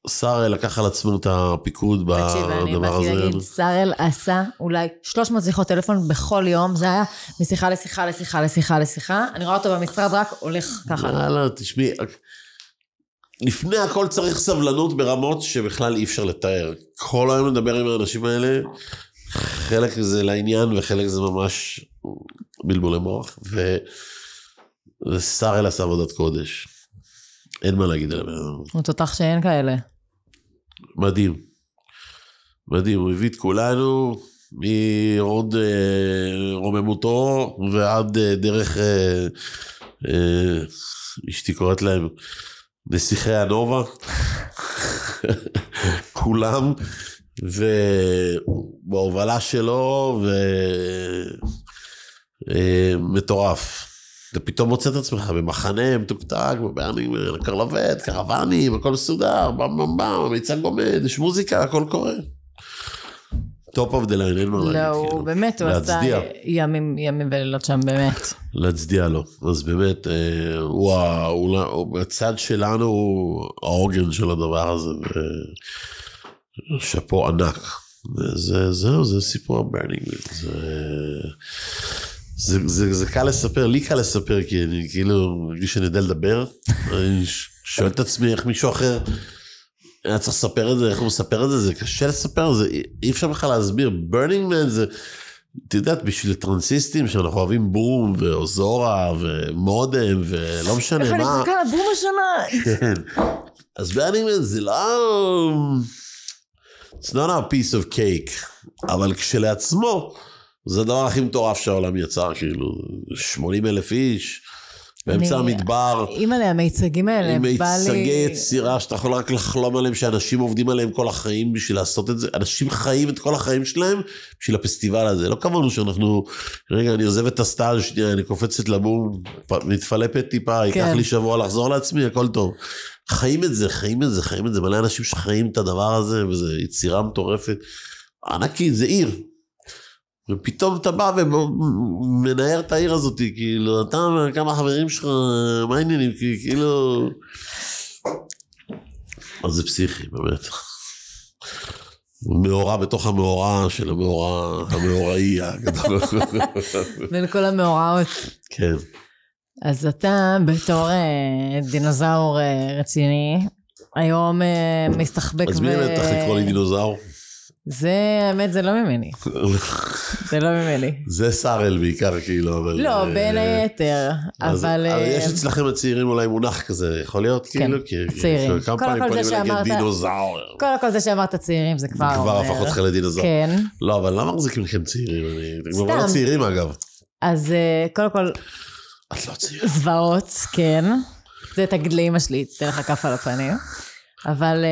סארל לקח על עצמו את הפיקוד בדבר הזה. סארל עשה אולי 300 שיחות טלפון בכל יום, זה היה משיחה לשיחה לשיחה לשיחה לשיחה, אני רואה אותו במשרד רק הולך ככה. לא, תשמעי, לפני הכל צריך סבלנות ברמות שבכלל אי אפשר לתאר. כל היום לדבר עם האנשים האלה, חלק זה לעניין וחלק זה ממש בלבולי מוח, וסארל עשה עבודת קודש. אין מה להגיד עליו. הוא תותח שאין כאלה. מדהים. מדהים, הוא הביא את כולנו מעוד רוממותו ועד דרך אשתי קוראת להם נסיכי הנובה. כולם, ובהובלה שלו ומטורף. אתה פתאום מוצא את עצמך במחנה, מתוקתק, בברנינג מן, קרלבט, קרוונים, הכל מסודר, במ במ במ, מיצג עומד, יש מוזיקה, הכל קורה. טופ אוף דה ליין, אין מה להגיד. לא, הוא באמת, הוא עשה ימים ולילות שם, באמת. להצדיע לו. אז באמת, הצד שלנו הוא העוגן של הדבר הזה, ושפו ענק. זהו, זה סיפור הברנינג מן. זה קל לספר, לי קל לספר, כי אני כאילו מרגיש שאני יודע לדבר, אני שואל את עצמי איך מישהו אחר היה צריך לספר את זה, איך הוא מספר את זה, זה קשה לספר, אי אפשר בכלל להסביר, ברנינג מן זה, אתה יודעת, בשביל טרנסיסטים שאנחנו אוהבים בום ואוזורה ומודם ולא משנה מה. איך אני מחכה לבום השנה? כן, אז ברנינג מן זה לא, it's not a piece of cake, אבל כשלעצמו, זה הדבר הכי מטורף שהעולם יצר, כאילו, 80,000 איש, באמצע המדבר. עם עליה, המיצגים האלה, עם מיצגי יצירה, שאתה יכול רק לחלום עליהם, שאנשים עובדים עליהם כל החיים בשביל לעשות את זה, אנשים חיים את כל החיים שלהם, בשביל הפסטיבל הזה, לא כמונו שאנחנו, רגע, אני עוזב את הסטאז' שנייה, אני קופצת לבום, מתפלפת טיפה, ייקח לי שבוע לחזור לעצמי, הכל טוב. חיים את זה, מלא אנשים שחיים את הדבר הזה, וזו יצירה מטורפת, ענקית, זה עיר. ופתאום אתה בא ומנער את העיר הזאת, כאילו, אתה וכמה חברים שלך, מה העניינים, כאילו... אז זה פסיכי, באמת. מאורע בתוך המאורע של המאורעי הגדול. בין כל המאורעות. כן. אז אתה בתור דינוזאור רציני, היום מסתחבק אז מי באמת צריך לקרוא לי דינוזאור? זה, האמת, זה לא ממני. זה לא ממני. זה סארל בעיקר, כאילו, אבל... לא, בין היתר, אבל... יש אצלכם הצעירים אולי מונח כזה, יכול להיות, כאילו? צעירים. כמה פעמים פונים להגיד דינוזאור. כל הכל זה שאמרת צעירים, זה כבר... זה כבר הפך אותך לדינוזאור. כן. לא, אבל למה מחזיקים לכם צעירים? אתם כבר לא צעירים, אגב. אז קודם כל... את לא צעירה. זוועות, כן. זה תגיד לאמא שלי, תתן לך כף על הפנים. אבל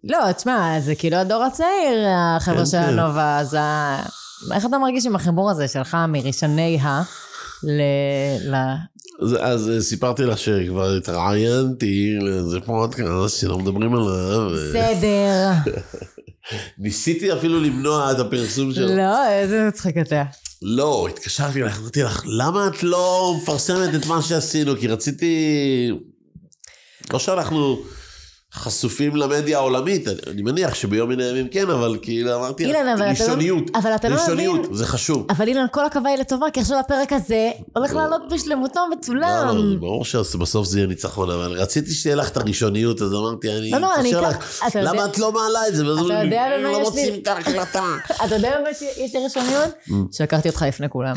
לא, תשמע, זה כאילו הדור הצעיר, החבר'ה של הנובה, אז איך אתה מרגיש עם החיבור הזה שלך מראשוני אז סיפרתי לך שכבר התראיינתי לאיזה פודקאסט שלא מדברים עליו. בסדר. ניסיתי אפילו למנוע את הפרסום שלו. לא, איזה מצחיק אתה. לא, התקשרתי לך, אמרתי לך, למה את לא מפרסמת את מה שעשינו? כי רציתי... לא שאנחנו חשופים למדיה העולמית, אני מניח שביום מן הימים כן, אבל כאילו אמרתי, ראשוניות, ראשוניות, זה חשוב. אבל אילן, כל הכבוד לטובה, כי עכשיו הפרק הזה הולך לעלות בשלמותו מצולם. לא, ברור שבסוף זה יהיה ניצחון, אבל רציתי שתהיה לך את הראשוניות, אז אמרתי, אני אתקשר לך, למה את לא מעלה את זה? אתה יודע במה לא יש מוצאים לי? את ההקלטה. אתה יודע במה יש לי ראשוניות? שהכרתי אותך לפני כולם.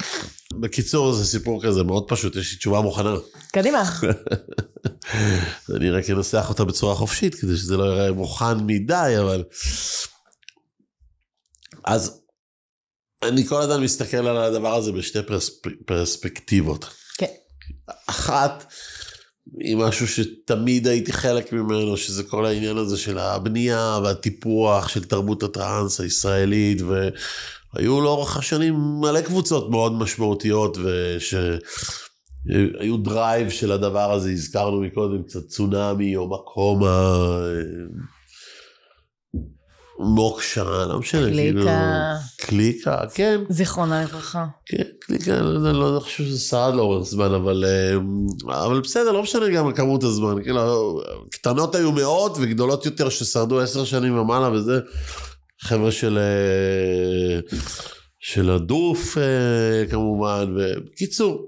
בקיצור, זה סיפור כזה מאוד פשוט, יש לי תשובה מוכנה. קדימה. אני רק אנסח אותה בצורה חופשית, כדי שזה לא יראה מוכן מדי, אבל... אז אני כל הזמן מסתכל על הדבר הזה בשתי פרספקטיבות. כן. אחת, היא משהו שתמיד הייתי חלק ממנו, שזה כל העניין הזה של הבנייה והטיפוח של תרבות הטרנס הישראלית, והיו לאורך השנים מלא קבוצות מאוד משמעותיות, היו דרייב של הדבר הזה, הזכרנו מקודם קצת צונאמי או מקומה, מוקשה, לא משנה. קליקה. קליקה, כן. זיכרונה לברכה. כן, קליקה, לא חושב שזה סעד לאורך זמן, אבל בסדר, לא משנה גם כמות הזמן, כאילו, קטנות היו מאות וגדולות יותר ששרדו 10 שנים ומעלה, וזה חבר'ה של הדוף כמובן, ובקיצור,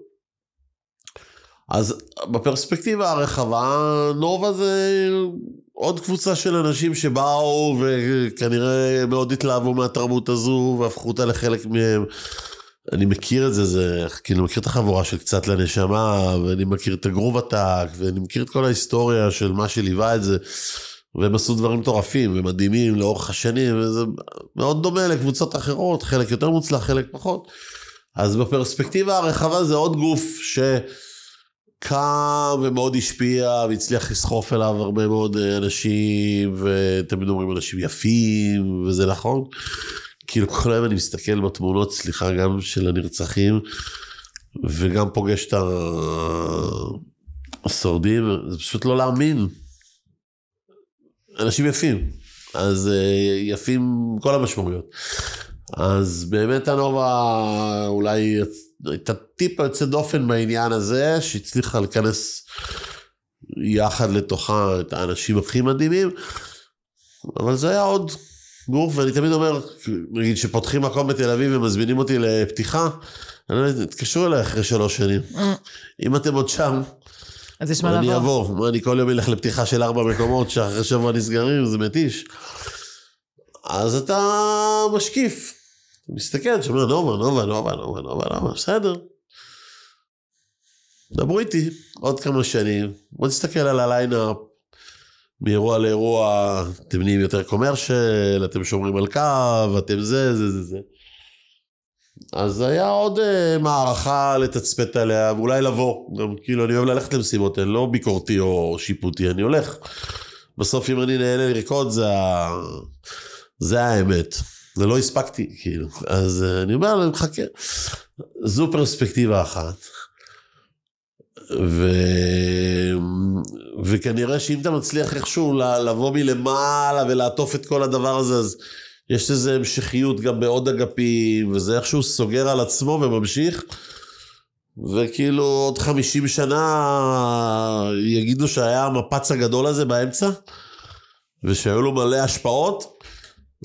אז בפרספקטיבה הרחבה, נובה זה עוד קבוצה של אנשים שבאו וכנראה מאוד התלהבו מהתרבות הזו והפכו אותה לחלק מהם. אני מכיר את זה, כאילו מכיר את החבורה של קצת לנשמה, ואני מכיר את הגרוב הטק, ואני מכיר את כל ההיסטוריה של מה שליווה את זה, והם עשו דברים מטורפים ומדהימים לאורך השנים, וזה מאוד דומה לקבוצות אחרות, חלק יותר מוצלח, חלק פחות. אז בפרספקטיבה הרחבה זה עוד גוף קם ומאוד השפיע והצליח לסחוף אליו הרבה מאוד אנשים, ותמיד אומרים אנשים יפים, וזה נכון. כאילו כל היום אני מסתכל בתמונות, סליחה, גם של הנרצחים, וגם פוגש את השורדים, זה פשוט לא להאמין. אנשים יפים, אז יפים כל המשמעויות. אז באמת הנובה אולי הייתה טיפה יוצא דופן בעניין הזה, שהצליחה לכנס יחד לתוכה את האנשים הכי מדהימים, אבל זה היה עוד גוף, ואני תמיד אומר, נגיד שפותחים מקום בתל אביב ומזמינים אותי לפתיחה, אני לא יודע, תתקשרו אליי אחרי 3 שנים. אם אתם עוד שם, אז יש מה לבוא. אני אבוא, אני כל יום אלך לפתיחה של 4 מקומות, שאחרי שבוע נסגרים, זה מתיש. אז אתה משקיף. אתה מסתכל, שאומר, נובה, בסדר. דברו איתי עוד כמה שנים, בוא תסתכל על הליינאפ, מאירוע לאירוע, אתם נהיים יותר קומרשל, אתם שומרים על קו, אתם זה. אז היה עוד מערכה לתצפת עליה, ואולי לבוא, גם כאילו אני אוהב ללכת למשימות, אני לא ביקורתי או שיפוטי, אני הולך. בסוף אם אני נהנה לרקוד, זה האמת. זה לא הספקתי, כאילו. אז אני אומר, אני מחכה. זו פרספקטיבה אחת. וכנראה שאם אתה מצליח איכשהו לבוא מלמעלה ולעטוף את כל הדבר הזה, אז יש איזו המשכיות גם בעוד אגפים, וזה איכשהו סוגר על עצמו וממשיך, וכאילו עוד 50 שנה יגידו שהיה המפץ הגדול הזה באמצע, ושהיו לו מלא השפעות,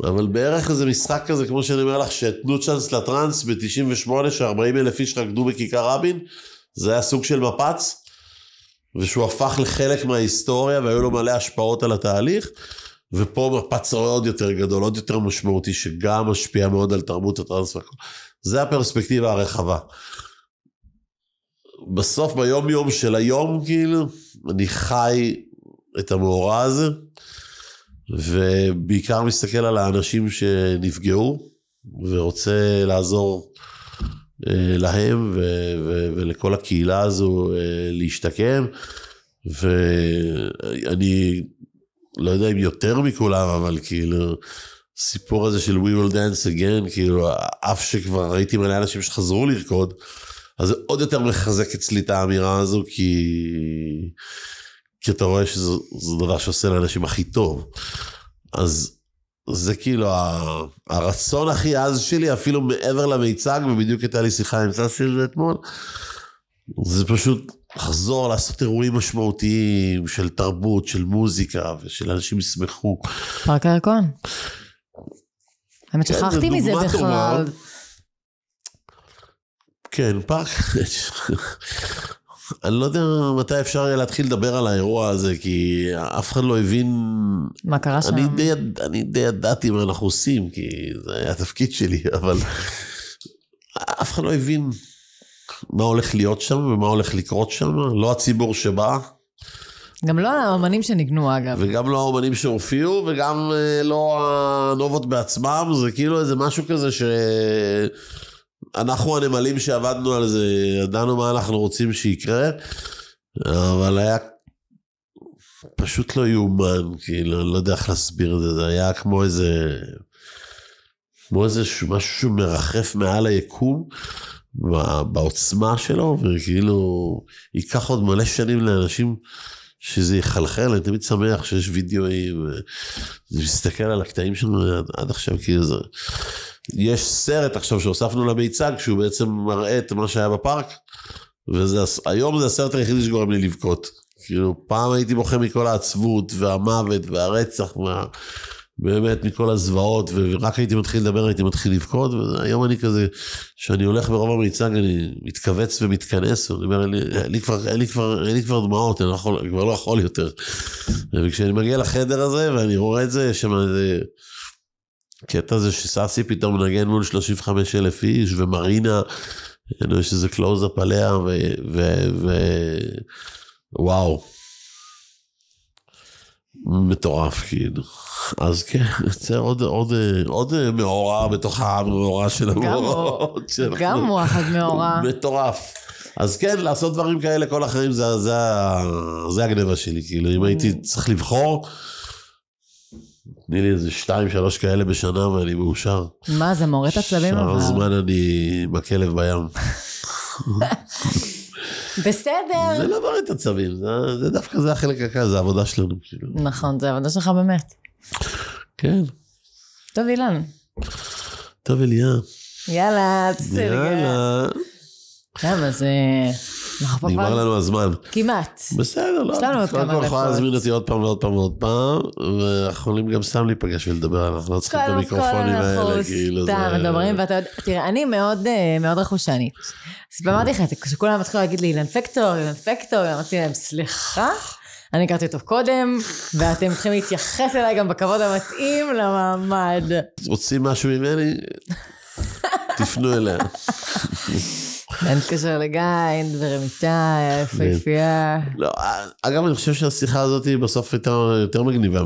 אבל בערך איזה משחק כזה, כמו שאני אומר לך, שתנו צ'אנס לטרנס ב-98, ש40,000 איש רקדו בכיכר רבין, זה היה סוג של מפץ, ושהוא הפך לחלק מההיסטוריה, והיו לו מלא השפעות על התהליך, ופה מפץ עוד יותר גדול, עוד יותר משמעותי, שגם משפיע מאוד על תרבות הטרנס. זה הפרספקטיבה הרחבה. בסוף, ביום יום של היום, כאילו, אני חי את המאורע הזה, ובעיקר מסתכל על האנשים שנפגעו, ורוצה לעזור להם, ולכל הקהילה הזו להשתקם, ואני לא יודע אם יותר מכולם, אבל כאילו, סיפור הזה של We Will Dance Again, כאילו, אף שכבר ראיתי מלא אנשים שחזרו לרקוד, אז זה עוד יותר מחזק אצלי את האמירה הזו, כי אתה רואה שזה דבר שעושה לאנשים הכי טוב. אז זה כאילו הרצון הכי עז שלי, אפילו מעבר למיצג, ובדיוק הייתה לי שיחה עם ססי על זה אתמול, זה פשוט לחזור לעשות אירועים משמעותיים של תרבות, של מוזיקה, ושל אנשים ישמחו. פארק הירקון. האמת שכחתי מזה בכלל. כן, פארק. אני לא יודע מתי אפשר יהיה להתחיל לדבר על האירוע הזה, כי אף אחד לא הבין... מה קרה שם? אני די ידעתי מה אנחנו עושים, כי זה היה התפקיד שלי, אבל אף אחד לא הבין מה הולך להיות שם, ומה הולך לקרות שם, לא הציבור שבא. גם לא האומנים שניגנו אגב. וגם לא האומנים שהופיעו, וגם לא הנובות בעצמם, זה כאילו איזה משהו כזה ש... אנחנו הנמלים שעבדנו על זה, ידענו מה אנחנו רוצים שיקרה, אבל היה פשוט לא יאומן, כאילו, לא יודע איך להסביר את זה, זה היה כמו איזה משהו שמרחף מעל היקום, בעוצמה שלו, וכאילו, ייקח עוד מלא שנים לאנשים שזה יחלחל, אני תמיד שמח שיש וידאוים, זה מסתכל על הקטעים שלנו עד עכשיו, כאילו זה... יש סרט עכשיו שהוספנו למיצג, שהוא בעצם מראה את מה שהיה בפארק, והיום זה הסרט היחידי שגורם לי לבכות. כאילו, פעם הייתי בוכה מכל העצבות, והמוות, והרצח, באמת מכל הזוועות, ורק הייתי מתחיל לדבר, הייתי מתחיל לבכות, והיום אני כזה, שאני הולך ברוב המיצג, אני מתכווץ ומתכנס, ואני אומר, אין לי כבר דמעות, אני כבר לא יכול יותר. וכשאני מגיע לחדר הזה, ואני רואה את זה, יש שם איזה... קטע זה שסאסי פתאום נגן מול 35,000 איש, ומרינה, יש איזה קלוז-אפ עליה, וואו. מטורף, כאילו. אז כן, זה עוד מאורע בתוך המאורע של המאורעות. גם מואחד מאורע. מטורף. אז כן, לעשות דברים כאלה כל החיים, זה הגניבה שלי, כאילו, אם הייתי צריך לבחור, תני לי איזה 2-3 כאלה בשנה ואני מאושר. מה, זה מורד עצבים אבל? שאר הזמן אני בכלב בים. בסדר. זה לא מורד עצבים, זה דווקא זה החלק הקל, זה העבודה שלנו. נכון, זה העבודה שלך באמת. כן. טוב אילן. טוב אליה. יאללה, יאללה. למה זה... נגמר לנו הזמן. כמעט. בסדר, לא. יש לנו עוד כמה דקות. יכולה להזמין אותי עוד פעם ועוד פעם ועוד פעם, ואנחנו יכולים גם סתם להיפגש ולדבר, אנחנו לא צריכים את המיקרופונים האלה, כאילו זה... סתם מדברים, ואתה יודע, תראה, אני מאוד רכושנית. אז אמרתי לך, כשכולם מתחילו להגיד לי, אילן פקטור, אמרתי להם, סליחה, אני הכרתי אותו קודם, ואתם צריכים להתייחס אליי גם בכבוד המתאים למעמד. רוצים משהו ממני? תפנו אליה. אין קשר לגיא, אין דבר אמיתה, יפהפייה. לא, אגב, אני חושב שהשיחה הזאת בסוף יותר מגניבה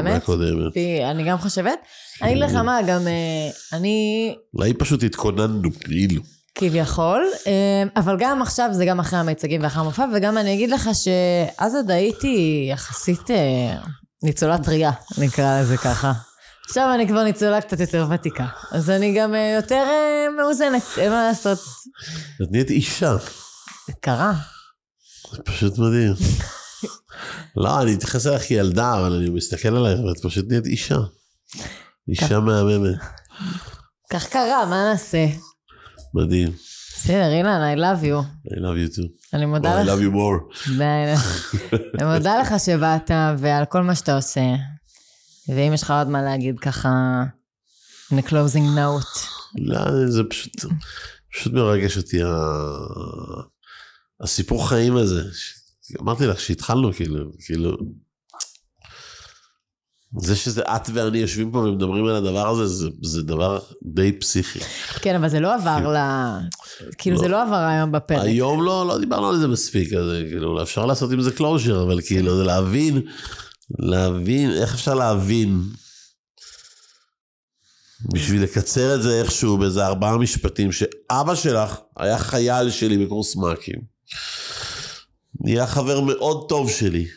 מהקודמת. אני גם חושבת. אני אגיד לך מה, גם אני... אולי פשוט התכוננו, כאילו. כביכול, אבל גם עכשיו זה גם אחרי המיצגים ואחרי המופע, וגם אני אגיד לך שאז עוד הייתי יחסית ניצולת טריה, נקרא לזה ככה. עכשיו אני כבר ניצולה קצת יותר ותיקה, אז אני גם יותר מאוזנת, אין מה לעשות. את נהיית אישה. קרה. זה פשוט מדהים. לא, אני אתייחס אליך כילדה, אבל אני מסתכל עלייך, ואת פשוט נהיית אישה. אישה מהממת. כך קרה, מה נעשה? מדהים. בסדר, אילן, I love you. I love you too. אני מודה I לך. love you more. אני מודה לך שבאת ועל כל מה שאתה עושה. ואם יש לך עוד מה להגיד ככה, in a closing note. לא, זה פשוט מרגש אותי, הסיפור חיים הזה. אמרתי לך שהתחלנו, כאילו, זה שזה את ואני יושבים פה ומדברים על הדבר הזה, זה דבר די פסיכי. כן, אבל זה לא עבר כאילו זה לא עבר היום בפרק. היום לא דיברנו על זה מספיק, אז כאילו, אפשר לעשות עם זה closure, אבל כאילו, זה להבין, איך אפשר להבין, בשביל לקצר את זה איכשהו, באיזה 4 משפטים, שאבא שלך היה חייל שלי בקורס מ"כים, נהיה חבר מאוד טוב שלי,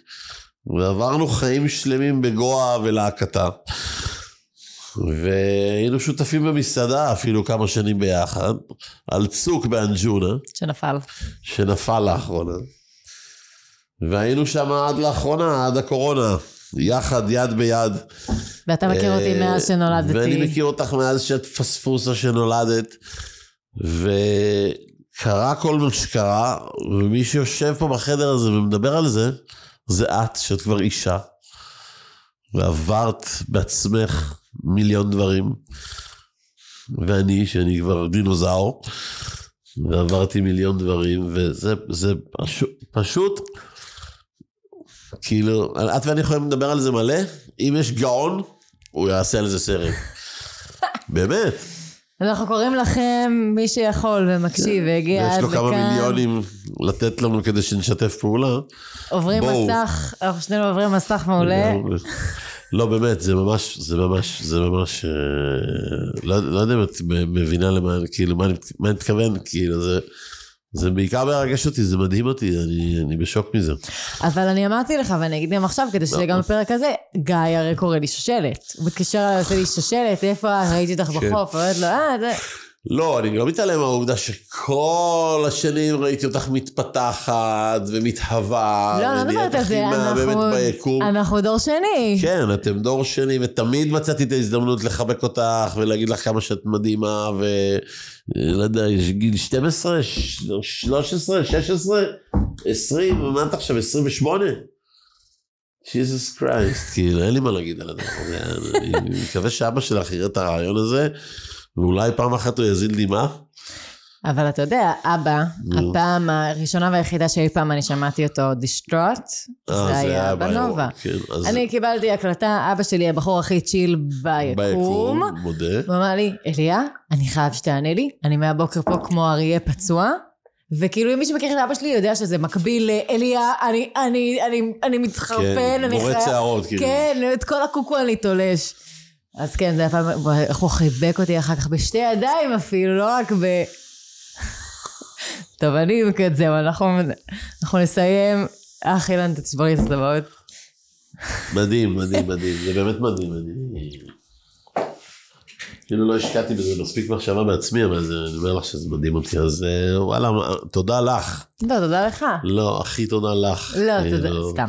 ועברנו חיים שלמים בגואה ולהקתה, והיינו שותפים במסעדה אפילו כמה שנים ביחד, על צוק באנג'ונה, שנפל לאחרונה, והיינו שם עד לאחרונה, עד הקורונה, יחד, יד ביד. ואתה מכיר אותי מאז שנולדתי. ואני מכיר אותך מאז שאת פספוסה שנולדת, וקרה כל מה שקרה, ומי שיושב פה בחדר הזה ומדבר על זה, זה את, שאת כבר אישה, ועברת בעצמך מיליון דברים, ואני, שאני כבר דינוזאור, ועברתי מיליון דברים, וזה פשוט, כאילו, את ואני יכולים לדבר על זה מלא, אם יש גאון, הוא יעשה על זה סרט. באמת. אנחנו קוראים לכם, מי שיכול ומקשיב והגיע עד לכאן. ויש לו כמה מיליונים לתת לנו כדי שנשתף פעולה. עוברים מסך, אנחנו שנינו עוברים מסך מעולה. לא, באמת, זה ממש, לא יודע אם את מבינה למה, כאילו, מה אני מתכוון, כאילו, זה בעיקר מרגש אותי, זה מדהים אותי, אני בשוק מזה. אבל אני אמרתי לך, ואני אגיד גם עכשיו, כדי שיהיה גם בפרק הזה, גיא הרי קורא לי שושלת. הוא מתקשר עליי, עושה לי שושלת, איפה ראיתי אותך בחוף, ואומרת לו, זה... לא, אני לא מתעלם מהעובדה שכל השנים ראיתי אותך מתפתחת ומתהווה. לא, אני אומרת את זה, אנחנו דור שני. כן, אתם דור שני, ותמיד מצאתי את ההזדמנות לחבק אותך, ולהגיד לך כמה שאת מדהימה, ולא יודע, יש גיל 12, 13, 16, 20, ומה אתה עכשיו, 28? Jesus Christ, כאילו, אין לי מה להגיד על הדבר הזה. אני מקווה שאבא שלך יראה את הרעיון הזה, ואולי פעם אחת הוא יזיל דמעה. אבל אתה יודע, אבא, הפעם הראשונה והיחידה שאי פעם אני שמעתי אותו דיסטרוט, זה היה בנובה. אני קיבלתי הקלטה, אבא שלי הבחור הכי צ'יל ביקום. מודה. הוא אמר לי, אליה, אני חייב שתענה לי, אני מהבוקר פה כמו אריה פצוע, וכאילו אם מי שמכיר את אבא שלי יודע שזה מקביל לאליה, אני מתחרפן, בורד שערות. כן, את כל הקוקו אני תולש. אז כן, זה היה פעם, איך הוא חיבק אותי אחר כך בשתי ידיים אפילו, לא רק טוב, אני זהו, אנחנו נסיים. אילן, תשבור לי את הסדבות. מדהים, זה באמת מדהים. כאילו לא השקעתי בזה מספיק מחשבה בעצמי, אבל אני אומר לך שזה מדהים אותי, אז וואלה, תודה לך. לא, תודה לך. לא, הכי תודה לך. לא, תודה, סתם.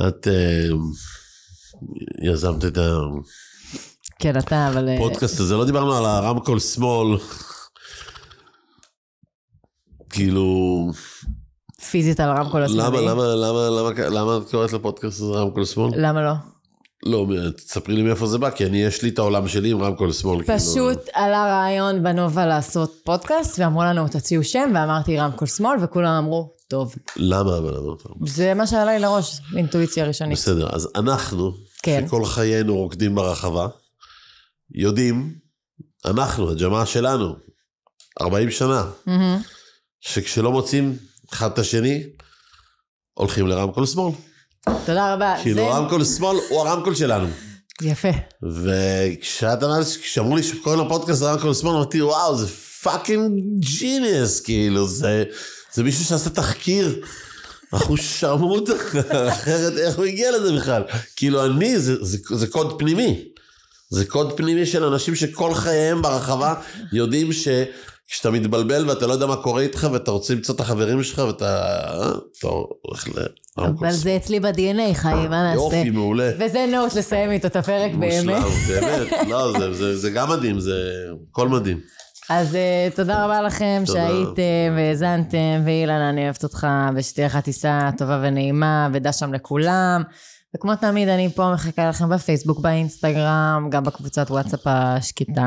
את יזמת את כן, אתה, אבל... פודקאסט הזה, לא דיברנו על הרמקול שמאל, כאילו... פיזית על הרמקול השמאלי. למה את קוראת לפודקאסט הזה רמקול שמאל? למה לא? לא, תספרי לי מאיפה זה בא, כי יש לי את העולם שלי עם רמקול שמאל. פשוט עלה רעיון בנובה לעשות פודקאסט, ואמרו לנו, תציעו שם, ואמרתי רמקול שמאל, וכולם אמרו, טוב. למה? זה מה שעלה לי לראש, אינטואיציה ראשונית. בסדר, אז אנחנו, שכל חיינו רוקדים ברחבה, יודעים, אנחנו, הג'מעה שלנו, 40 שנה, שכשלא מוצאים אחד את השני, הולכים לרמקול שמאל. תודה רבה. כאילו רמקול שמאל הוא הרמקול שלנו. יפה. וכשאמרו לי שקוראים לפודקאסט רמקול שמאל, אמרתי, וואו, זה פאקינג ג'יניוס, כאילו, זה מישהו שעשה תחקיר, אנחנו שרמות, אחרת איך הוא הגיע לזה בכלל? כאילו זה קוד פנימי. זה קוד פנימי של אנשים שכל חייהם ברחבה יודעים כשאתה מתבלבל ואתה לא יודע מה קורה איתך, ואתה רוצה למצוא את החברים שלך, ואתה הולך אבל זה אצלי ב-DNA, חיים, מה נעשה? יופי, מעולה. וזה נוט לסיים איתו את הפרק באמת. באמת, לא, זה גם מדהים, זה הכל מדהים. אז תודה רבה לכם שהייתם והזנתם, ואילן, אני אוהבת אותך, ושתהיה לך טיסה טובה ונעימה, ודע שם לכולם. וכמו תמיד, אני פה מחכה לכם בפייסבוק, באינסטגרם, גם בקבוצת וואטסאפ השקיטה.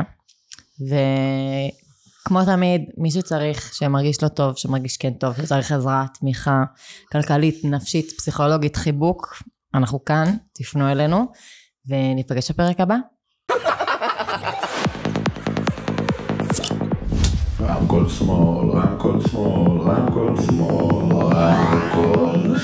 וכמו תמיד, מי שצריך, שמרגיש לא טוב, שמרגיש כן טוב, שצריך עזרה, תמיכה, כלכלית, נפשית, פסיכולוגית, חיבוק, אנחנו כאן, תפנו אלינו, וניפגש בפרק הבא. רמקול שמאל, רמקול שמאל, רמקול שמאל, רמקול